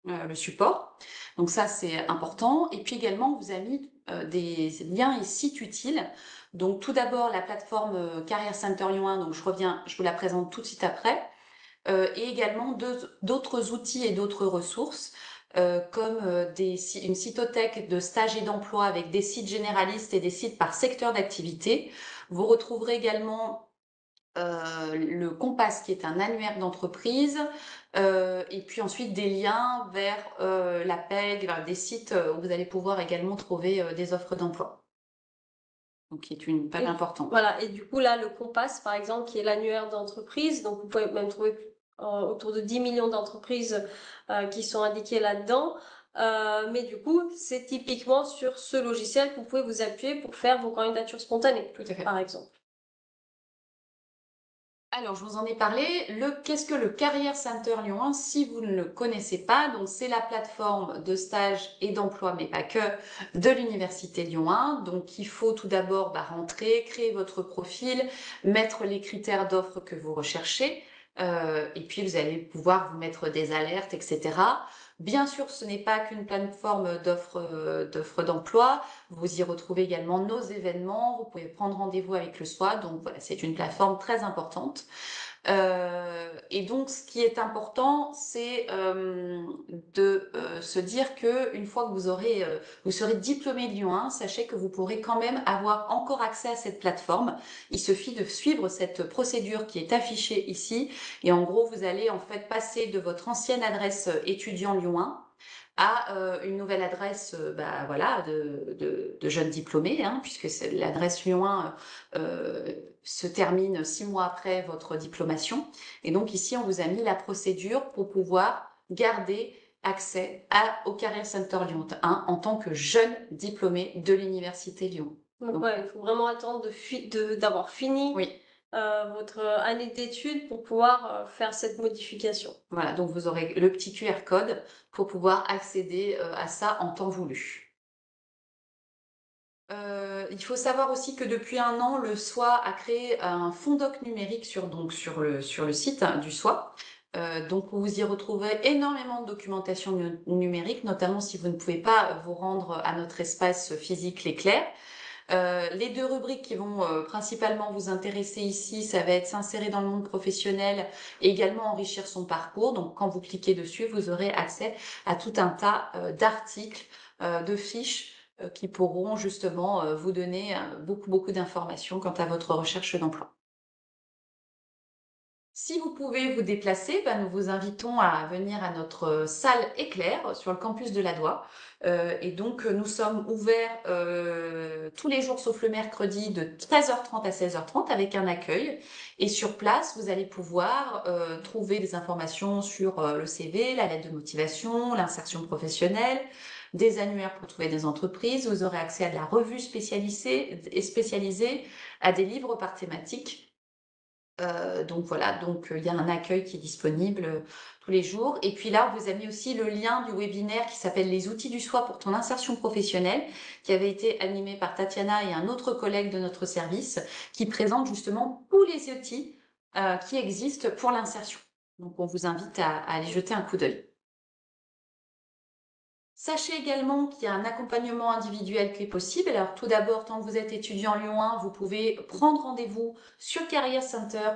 le support. Donc ça, c'est important. Et puis également, on vous a mis des liens et sites utiles. Donc tout d'abord, la plateforme Carrière Center Lyon 1, donc je reviens, je vous la présente tout de suite après. Et également d'autres outils et d'autres ressources, comme une cytothèque de stages et d'emploi avec des sites généralistes et des sites par secteur d'activité. Vous retrouverez également le Compass, qui est un annuaire d'entreprise, et puis ensuite des liens vers la PEG, vers des sites où vous allez pouvoir également trouver des offres d'emploi. Donc, qui est une page Et importante. voilà, et du coup là, le Compass, par exemple, qui est l'annuaire d'entreprise, donc vous pouvez même trouver autour de 10 millions d'entreprises qui sont indiquées là-dedans. Mais du coup, c'est typiquement sur ce logiciel que vous pouvez vous appuyer pour faire vos candidatures spontanées, Tout à fait. par exemple. Alors, je vous en ai parlé. Qu'est-ce que le Carrière Center Lyon 1? Si vous ne le connaissez pas, donc c'est la plateforme de stage et d'emploi, mais pas que, de l'Université Lyon 1. Donc, il faut tout d'abord rentrer, créer votre profil, mettre les critères d'offres que vous recherchez, et puis vous allez pouvoir vous mettre des alertes, etc. Bien sûr, ce n'est pas qu'une plateforme d'offres d'emploi. Vous y retrouvez également nos événements. Vous pouvez prendre rendez-vous avec le SOA. Donc voilà, c'est une plateforme très importante. Et donc, ce qui est important, c'est de se dire que une fois que vous serez diplômé de Lyon 1, sachez que vous pourrez quand même avoir encore accès à cette plateforme. Il suffit de suivre cette procédure qui est affichée ici, et en gros, vous allez en fait passer de votre ancienne adresse étudiant Lyon 1 à une nouvelle adresse voilà, de jeunes diplômés, hein, puisque l'adresse Lyon 1 se termine 6 mois après votre diplomation. Et donc ici, on vous a mis la procédure pour pouvoir garder accès au Career Center Lyon 1 en tant que jeune diplômé de l'Université Lyon. Donc ouais, il faut vraiment attendre d'avoir fini Oui, votre année d'études pour pouvoir faire cette modification. voilà, donc vous aurez le petit QR code pour pouvoir accéder à ça en temps voulu. Il faut savoir aussi que depuis un an, le SOA a créé un fond doc numérique sur le site du SOA. Donc vous y retrouvez énormément de documentation numérique, notamment si vous ne pouvez pas vous rendre à notre espace physique L'Éclair. Les deux rubriques qui vont principalement vous intéresser ici, ça va être s'insérer dans le monde professionnel et également enrichir son parcours. Donc quand vous cliquez dessus, vous aurez accès à tout un tas d'articles, de fiches qui pourront justement vous donner beaucoup d'informations quant à votre recherche d'emploi. Si vous pouvez vous déplacer, nous vous invitons à venir à notre salle Éclair sur le campus de l'Adoua. Et donc, nous sommes ouverts tous les jours sauf le mercredi de 13h30 à 16h30 avec un accueil. Et sur place, vous allez pouvoir trouver des informations sur le CV, la lettre de motivation, l'insertion professionnelle, des annuaires pour trouver des entreprises. Vous aurez accès à de la revue spécialisée, à des livres par thématique. Donc voilà, donc il y a un accueil qui est disponible tous les jours. Et puis là, on vous a mis aussi le lien du webinaire qui s'appelle Les outils du soi pour ton insertion professionnelle, qui avait été animé par Tatiana et un autre collègue de notre service, qui présente justement tous les outils qui existent pour l'insertion. Donc on vous invite à aller jeter un coup d'œil. Sachez également qu'il y a un accompagnement individuel qui est possible. Alors tout d'abord, tant que vous êtes étudiant Lyon 1, vous pouvez prendre rendez-vous sur Career Center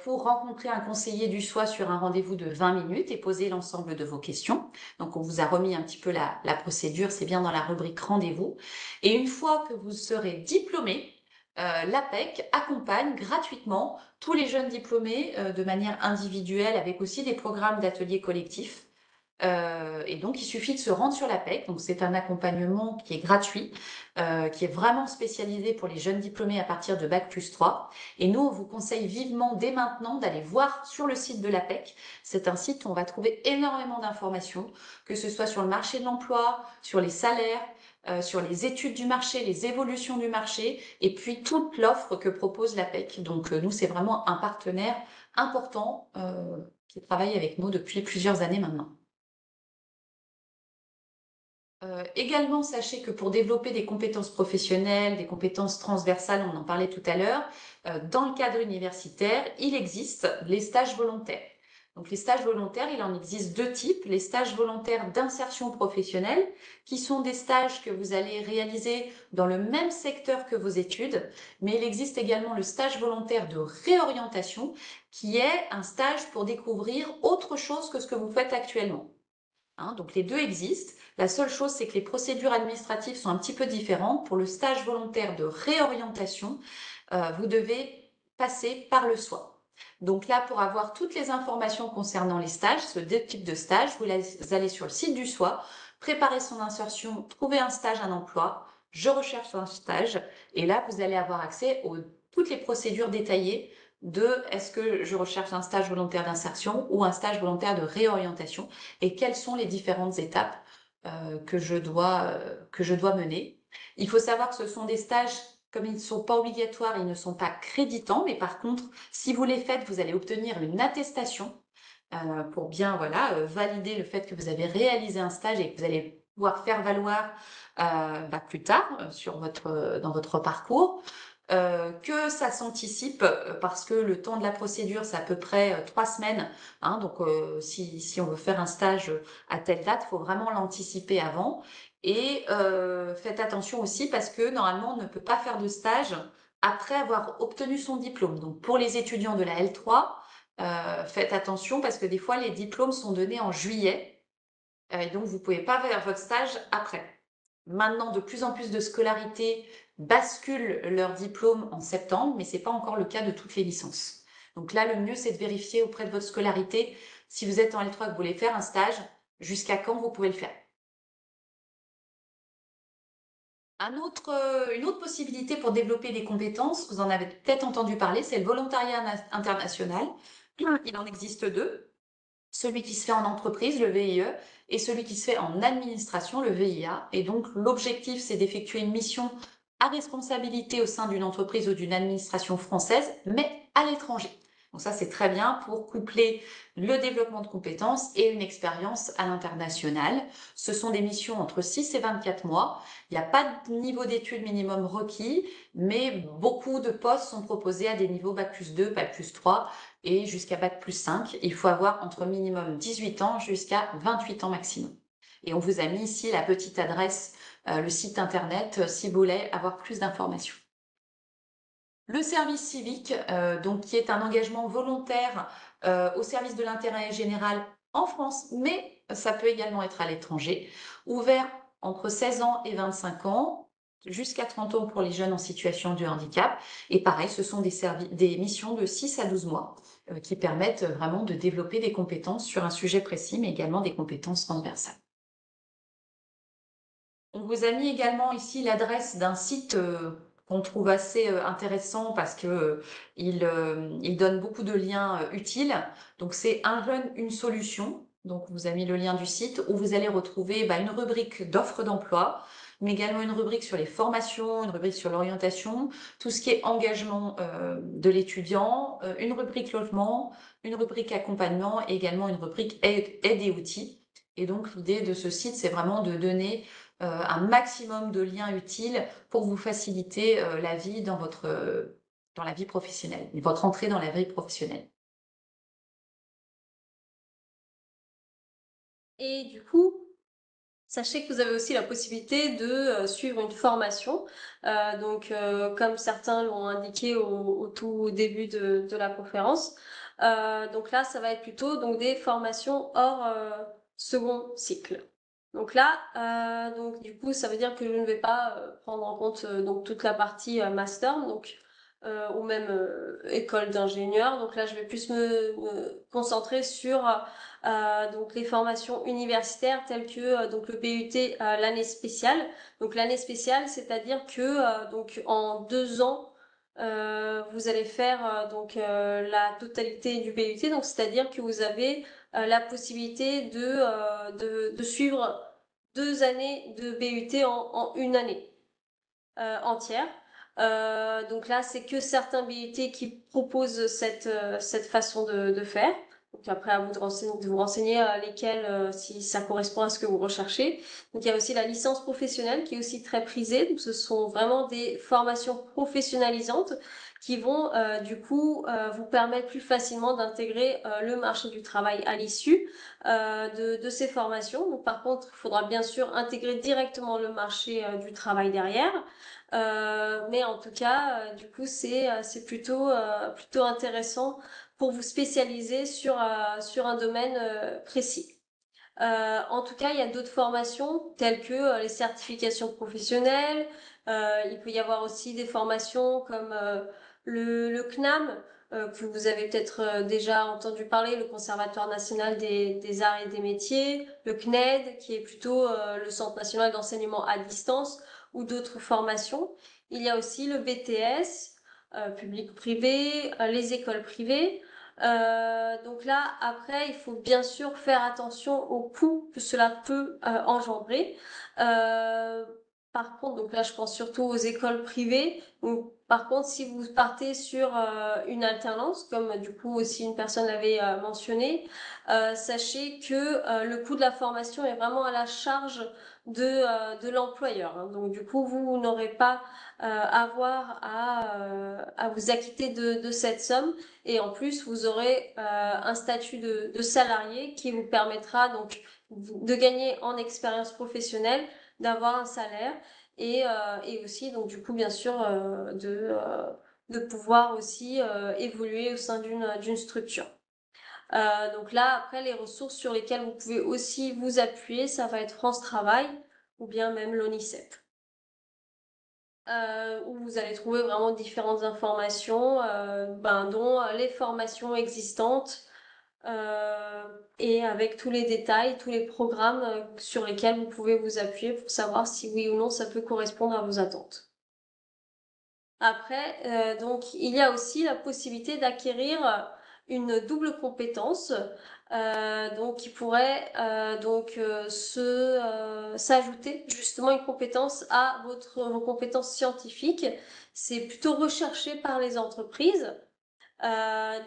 pour rencontrer un conseiller du soi sur un rendez-vous de 20 minutes et poser l'ensemble de vos questions. Donc on vous a remis un petit peu la procédure, c'est bien dans la rubrique rendez-vous. Et une fois que vous serez diplômé, l'APEC accompagne gratuitement tous les jeunes diplômés de manière individuelle avec aussi des programmes d'ateliers collectifs. Et donc, il suffit de se rendre sur l'APEC. Donc, c'est un accompagnement qui est gratuit, qui est vraiment spécialisé pour les jeunes diplômés à partir de Bac+3. Et nous, on vous conseille vivement dès maintenant d'aller voir sur le site de l'APEC. C'est un site où on va trouver énormément d'informations, que ce soit sur le marché de l'emploi, sur les salaires, sur les études du marché, les évolutions du marché, et puis toute l'offre que propose l'APEC. Donc, nous, c'est vraiment un partenaire important qui travaille avec nous depuis plusieurs années maintenant. Également, sachez que pour développer des compétences professionnelles, des compétences transversales, on en parlait tout à l'heure, dans le cadre universitaire, il existe les stages volontaires. Donc les stages volontaires, il en existe deux types. Les stages volontaires d'insertion professionnelle, qui sont des stages que vous allez réaliser dans le même secteur que vos études, mais il existe également le stage volontaire de réorientation, qui est un stage pour découvrir autre chose que ce que vous faites actuellement. Donc les deux existent. La seule chose, c'est que les procédures administratives sont un petit peu différentes. Pour le stage volontaire de réorientation, vous devez passer par le SOI. Donc là, pour avoir toutes les informations concernant les stages, ce deux types de stages, vous allez sur le site du SOI, préparer son insertion, trouver un stage, un emploi, je recherche un stage, et là, vous allez avoir accès à toutes les procédures détaillées de est-ce que je recherche un stage volontaire d'insertion ou un stage volontaire de réorientation et quelles sont les différentes étapes que je dois mener. Il faut savoir que ce sont des stages, comme ils ne sont pas obligatoires, ils ne sont pas créditants, mais par contre, si vous les faites, vous allez obtenir une attestation pour bien valider le fait que vous avez réalisé un stage et que vous allez pouvoir faire valoir plus tard dans votre parcours. Que ça s'anticipe parce que le temps de la procédure, c'est à peu près 3 semaines. Donc, si on veut faire un stage à telle date, il faut vraiment l'anticiper avant. Et faites attention aussi parce que normalement, on ne peut pas faire de stage après avoir obtenu son diplôme. Donc, pour les étudiants de la L3, faites attention parce que des fois, les diplômes sont donnés en juillet. Et donc, vous ne pouvez pas faire votre stage après. Maintenant, de plus en plus de scolarités basculent leur diplôme en septembre, mais ce n'est pas encore le cas de toutes les licences. Donc là, le mieux, c'est de vérifier auprès de votre scolarité, si vous êtes en L3 et que vous voulez faire un stage, jusqu'à quand vous pouvez le faire. Une autre possibilité pour développer des compétences, vous en avez peut-être entendu parler, c'est le volontariat international. Il en existe deux. Celui qui se fait en entreprise, le VIE, et celui qui se fait en administration, le VIA. Et donc, l'objectif, c'est d'effectuer une mission à responsabilité au sein d'une entreprise ou d'une administration française, mais à l'étranger. Donc ça, c'est très bien pour coupler le développement de compétences et une expérience à l'international. Ce sont des missions entre 6 et 24 mois. Il n'y a pas de niveau d'études minimum requis, mais beaucoup de postes sont proposés à des niveaux Bac+2, Bac+3 et jusqu'à Bac+5. Il faut avoir entre minimum 18 ans jusqu'à 28 ans maximum. Et on vous a mis ici la petite adresse, le site internet, si vous voulez avoir plus d'informations. Le service civique, donc qui est un engagement volontaire, au service de l'intérêt général en France, mais ça peut également être à l'étranger, ouvert entre 16 ans et 25 ans, jusqu'à 30 ans pour les jeunes en situation de handicap. Et pareil, ce sont des missions de 6 à 12 mois, qui permettent vraiment de développer des compétences sur un sujet précis, mais également des compétences transversales. On vous a mis également ici l'adresse d'un site qu'on trouve assez intéressant parce que il donne beaucoup de liens utiles. Donc c'est un jeune, une solution. Donc on vous a mis le lien du site où vous allez retrouver une rubrique d'offres d'emploi, mais également une rubrique sur les formations, une rubrique sur l'orientation, tout ce qui est engagement de l'étudiant, une rubrique logement, une rubrique accompagnement et également une rubrique aide et outils. Et donc l'idée de ce site, c'est vraiment de donner un maximum de liens utiles pour vous faciliter la vie dans la vie professionnelle, votre entrée dans la vie professionnelle. Et du coup, sachez que vous avez aussi la possibilité de suivre une formation. Comme certains l'ont indiqué au tout début de la conférence. Donc là, ça va être plutôt donc, des formations hors second cycle. Donc là, du coup, ça veut dire que je ne vais pas prendre en compte donc toute la partie master, ou même école d'ingénieur. Donc là, je vais plus me concentrer sur donc les formations universitaires telles que donc le BUT l'année spéciale. Donc l'année spéciale, c'est-à-dire que donc en 2 ans vous allez faire la totalité du BUT. Donc c'est-à-dire que vous avez la possibilité de suivre 2 années de BUT en une année entière. Donc là, c'est que certains BUT qui proposent cette façon de faire. Donc après, à vous de vous renseigner lesquels, si ça correspond à ce que vous recherchez. Donc il y a aussi la licence professionnelle qui est aussi très prisée. Donc ce sont vraiment des formations professionnalisantes qui vont du coup vous permettre plus facilement d'intégrer le marché du travail à l'issue de ces formations. Donc par contre, il faudra bien sûr intégrer directement le marché du travail derrière. Mais en tout cas, du coup, c'est plutôt intéressant pour vous spécialiser sur un domaine précis. En tout cas, il y a d'autres formations telles que les certifications professionnelles. Il peut y avoir aussi des formations comme le CNAM, que vous avez peut-être déjà entendu parler, le Conservatoire national des arts et des métiers, le CNED, qui est plutôt le Centre national d'enseignement à distance, ou d'autres formations. Il y a aussi le BTS, public-privé, les écoles privées. Donc là, après, il faut bien sûr faire attention aux coûts que cela peut engendrer. Euh, Par contre, donc là, je pense surtout aux écoles privées. Donc, par contre, si vous partez sur une alternance, comme du coup aussi une personne l'avait mentionné, sachez que le coût de la formation est vraiment à la charge de l'employeur, hein. Donc du coup, vous n'aurez pas avoir à vous acquitter de cette somme. Et en plus, vous aurez un statut de salarié qui vous permettra donc de gagner en expérience professionnelle, d'avoir un salaire et aussi donc du coup bien sûr de pouvoir aussi évoluer au sein d'une structure. Donc là, après, les ressources sur lesquelles vous pouvez aussi vous appuyer, ça va être France Travail ou bien même l'ONICEP. Où vous allez trouver vraiment différentes informations, dont les formations existantes euh, et avec tous les détails, tous les programmes sur lesquels vous pouvez vous appuyer pour savoir si oui ou non ça peut correspondre à vos attentes. Après, donc, il y a aussi la possibilité d'acquérir une double compétence, donc qui pourrait s'ajouter justement une compétence à vos compétences scientifiques. C'est plutôt recherché par les entreprises.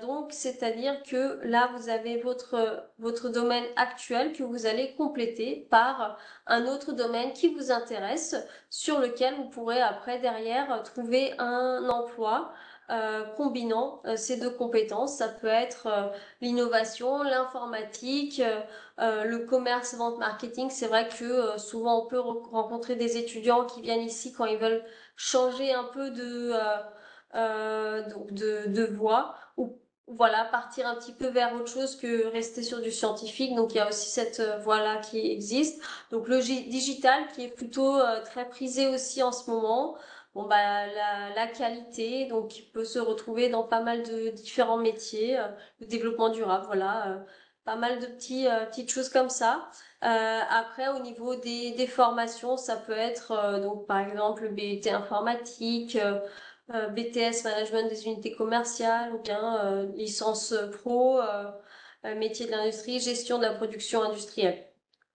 Donc, c'est-à-dire que là, vous avez votre domaine actuel que vous allez compléter par un autre domaine qui vous intéresse, sur lequel vous pourrez après, derrière, trouver un emploi combinant ces deux compétences. Ça peut être l'innovation, l'informatique, le commerce, vente, marketing. C'est vrai que souvent on peut rencontrer des étudiants qui viennent ici quand ils veulent changer un peu de voie ou voilà, partir un petit peu vers autre chose que rester sur du scientifique. Donc il y a aussi cette voie-là qui existe. Donc le digital qui est plutôt très prisé aussi en ce moment. Bon bah la qualité, donc qui peut se retrouver dans pas mal de différents métiers, le développement durable, voilà, pas mal de petites choses comme ça. Après au niveau des formations, ça peut être donc par exemple le BUT informatique, BTS management des unités commerciales ou bien licence pro, métier de l'industrie, gestion de la production industrielle.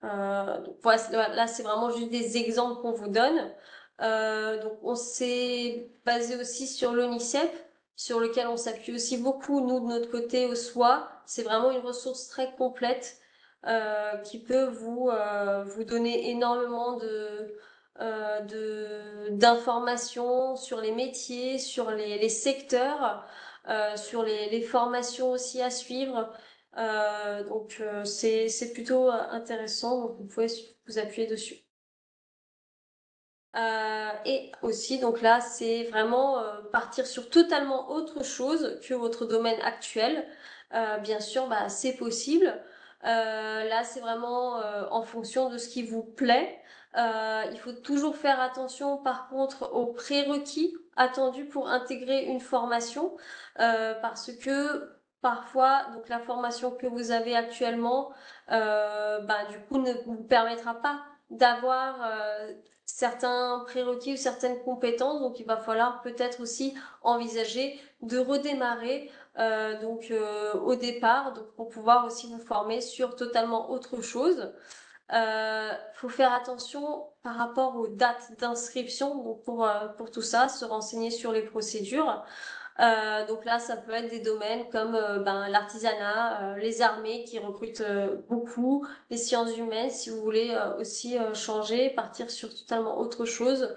Donc voilà, là c'est vraiment juste des exemples qu'on vous donne. Donc on s'est basé aussi sur l'ONICEP, sur lequel on s'appuie aussi beaucoup nous de notre côté au SOI. C'est vraiment une ressource très complète qui peut vous donner énormément d'informations sur les métiers, sur les secteurs, sur les formations aussi à suivre. C'est plutôt intéressant, donc vous pouvez vous appuyer dessus. Et aussi, donc là, c'est vraiment partir sur totalement autre chose que votre domaine actuel. Bien sûr, bah, c'est possible. Là, c'est vraiment en fonction de ce qui vous plaît. Il faut toujours faire attention, par contre, aux prérequis attendus pour intégrer une formation, parce que parfois, donc la formation que vous avez actuellement, bah, du coup, ne vous permettra pas d'avoir certains prérequis ou certaines compétences. Donc, il va falloir peut-être aussi envisager de redémarrer au départ, donc pour pouvoir aussi vous former sur totalement autre chose. Faut faire attention par rapport aux dates d'inscription. Donc pour tout ça, se renseigner sur les procédures. Donc là, ça peut être des domaines comme l'artisanat, les armées qui recrutent beaucoup, les sciences humaines, si vous voulez aussi changer, partir sur totalement autre chose.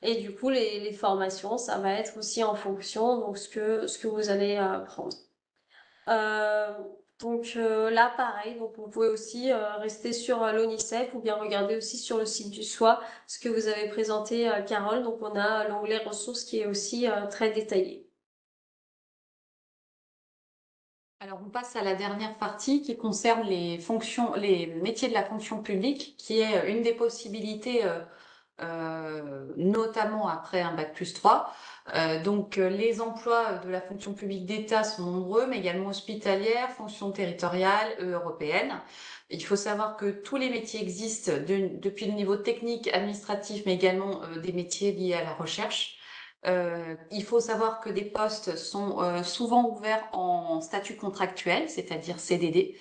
Et du coup, les formations, ça va être aussi en fonction donc ce que vous allez prendre. Euh, là, pareil, donc vous pouvez aussi rester sur l'ONICEF ou bien regarder aussi sur le site du SOI ce que vous avez présenté, Carole. Donc on a l'onglet ressources qui est aussi très détaillé. Alors, on passe à la dernière partie qui concerne les fonctions, les métiers de la fonction publique, qui est une des possibilités, notamment après un bac+3. Les emplois de la fonction publique d'État sont nombreux, mais également hospitalière, fonction territoriale, européenne. Il faut savoir que tous les métiers existent depuis le niveau technique, administratif, mais également des métiers liés à la recherche. Il faut savoir que des postes sont souvent ouverts en statut contractuel, c'est-à-dire CDD.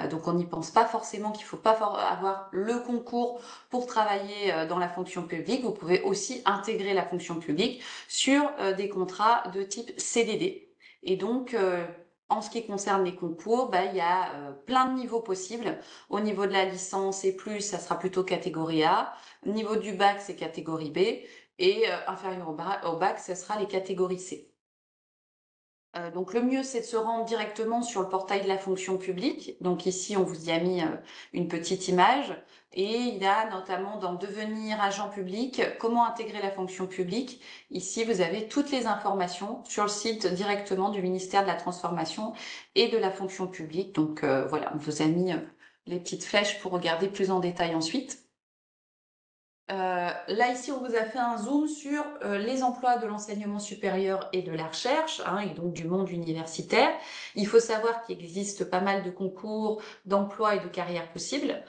Donc on n'y pense pas forcément qu'il faut pas avoir le concours pour travailler dans la fonction publique. Vous pouvez aussi intégrer la fonction publique sur des contrats de type CDD. Et donc en ce qui concerne les concours, il y a plein de niveaux possibles. Au niveau de la licence et plus, ça sera plutôt catégorie A. Au niveau du bac, c'est catégorie B. Et inférieur au bac, ce sera les catégories C. Donc le mieux, c'est de se rendre directement sur le portail de la fonction publique. Donc ici, on vous y a mis une petite image. Et il y a notamment dans devenir agent public, comment intégrer la fonction publique. Ici, vous avez toutes les informations sur le site directement du ministère de la Transformation et de la fonction publique. Donc voilà, on vous a mis les petites flèches pour regarder plus en détail ensuite. Là, ici, on vous a fait un zoom sur les emplois de l'enseignement supérieur et de la recherche, hein, et donc du monde universitaire. Il faut savoir qu'il existe pas mal de concours d'emploi et de carrières possibles.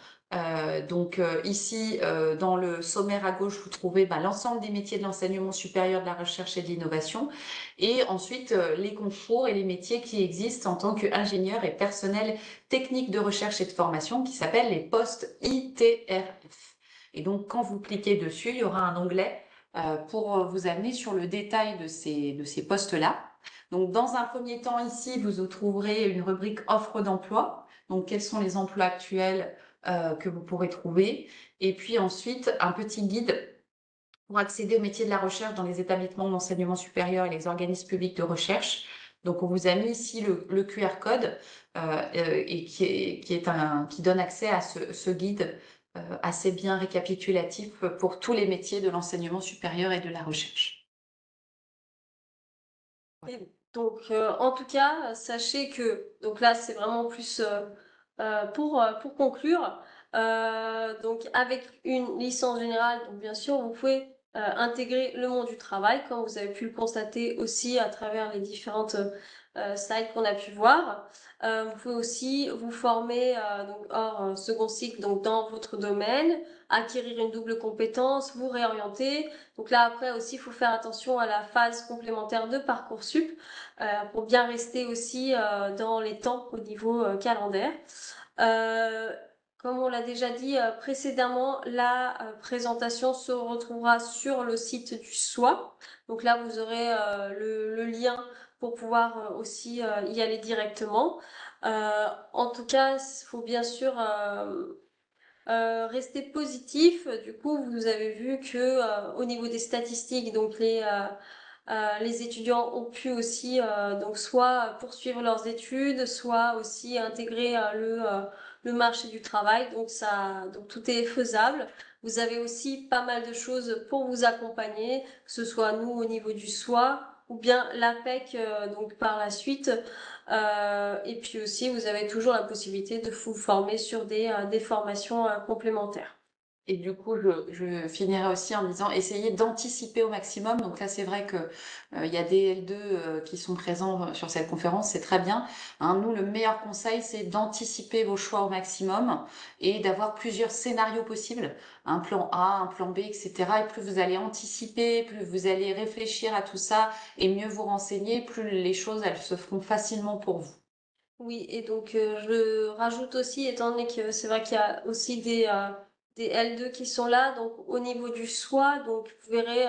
Ici, dans le sommaire à gauche, vous trouvez l'ensemble des métiers de l'enseignement supérieur, de la recherche et de l'innovation. Et ensuite, les concours et les métiers qui existent en tant qu'ingénieur et personnel technique de recherche et de formation qui s'appellent les postes ITRF. Et donc, quand vous cliquez dessus, il y aura un onglet pour vous amener sur le détail de ces postes-là. Donc, dans un premier temps, ici, vous trouverez une rubrique offre d'emploi. Donc, quels sont les emplois actuels que vous pourrez trouver. Et puis ensuite, un petit guide pour accéder au métier de la recherche dans les établissements d'enseignement supérieur et les organismes publics de recherche. Donc, on vous a mis ici le QR code et qui donne accès à ce guide assez bien récapitulatif pour tous les métiers de l'enseignement supérieur et de la recherche. Et donc, en tout cas, sachez que, donc là, c'est vraiment plus pour conclure. Donc, avec une licence générale, donc bien sûr, vous pouvez intégrer le monde du travail, comme vous avez pu le constater aussi à travers les différentes slides qu'on a pu voir. Vous pouvez aussi vous former donc hors second cycle, donc dans votre domaine, acquérir une double compétence, vous réorienter. Donc là, après aussi, il faut faire attention à la phase complémentaire de Parcoursup pour bien rester aussi dans les temps au niveau calendaire. Comme on l'a déjà dit précédemment, la présentation se retrouvera sur le site du SOI. Donc là, vous aurez le lien pour pouvoir aussi y aller directement. En tout cas, il faut bien sûr rester positif. Du coup, vous avez vu que au niveau des statistiques, donc les étudiants ont pu aussi donc soit poursuivre leurs études, soit aussi intégrer le marché du travail. Donc tout est faisable. Vous avez aussi pas mal de choses pour vous accompagner, que ce soit nous au niveau du SOI ou bien l'APEC donc par la suite. Et puis aussi, vous avez toujours la possibilité de vous former sur des formations complémentaires. Et du coup, je finirai aussi en disant, essayez d'anticiper au maximum. Donc là, c'est vrai que il y a des L2 qui sont présents sur cette conférence, c'est très bien. Hein, nous, le meilleur conseil, c'est d'anticiper vos choix au maximum et d'avoir plusieurs scénarios possibles, un plan A, un plan B, etc. Et plus vous allez anticiper, plus vous allez réfléchir à tout ça et mieux vous renseigner, plus les choses, elles se feront facilement pour vous. Oui, et donc je rajoute aussi, étant donné que c'est vrai qu'il y a aussi des L2 qui sont là, donc au niveau du SOI, donc vous verrez,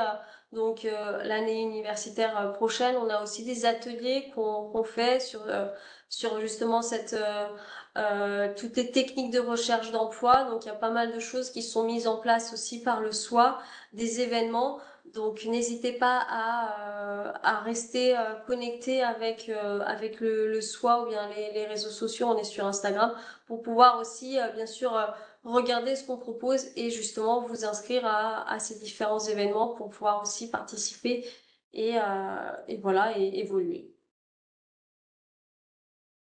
donc l'année universitaire prochaine, on a aussi des ateliers qu'on fait sur justement toutes les techniques de recherche d'emploi. Donc il y a pas mal de choses qui sont mises en place aussi par le SOI, des événements. Donc n'hésitez pas à rester connecté avec le SOI ou bien les réseaux sociaux. On est sur Instagram pour pouvoir aussi bien sûr regarder ce qu'on propose et justement vous inscrire à ces différents événements pour pouvoir aussi participer et voilà et évoluer.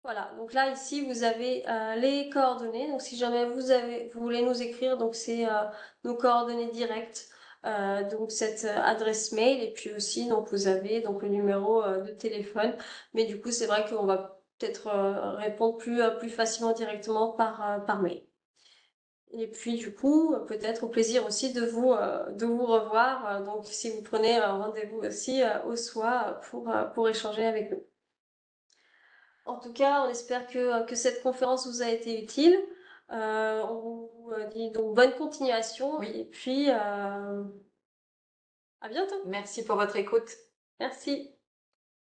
Voilà, donc là ici vous avez les coordonnées. Donc si jamais vous voulez nous écrire, donc c'est nos coordonnées directes. Donc cette adresse mail et puis aussi donc vous avez donc le numéro de téléphone. Mais du coup c'est vrai qu'on va peut-être répondre plus facilement directement par mail. Et puis du coup peut-être au plaisir aussi de vous revoir. Donc si vous prenez rendez-vous aussi au soir pour échanger avec nous. En tout cas, on espère que cette conférence vous a été utile. On vous dit donc bonne continuation Oui, et puis à bientôt. merci pour votre écoute. Merci.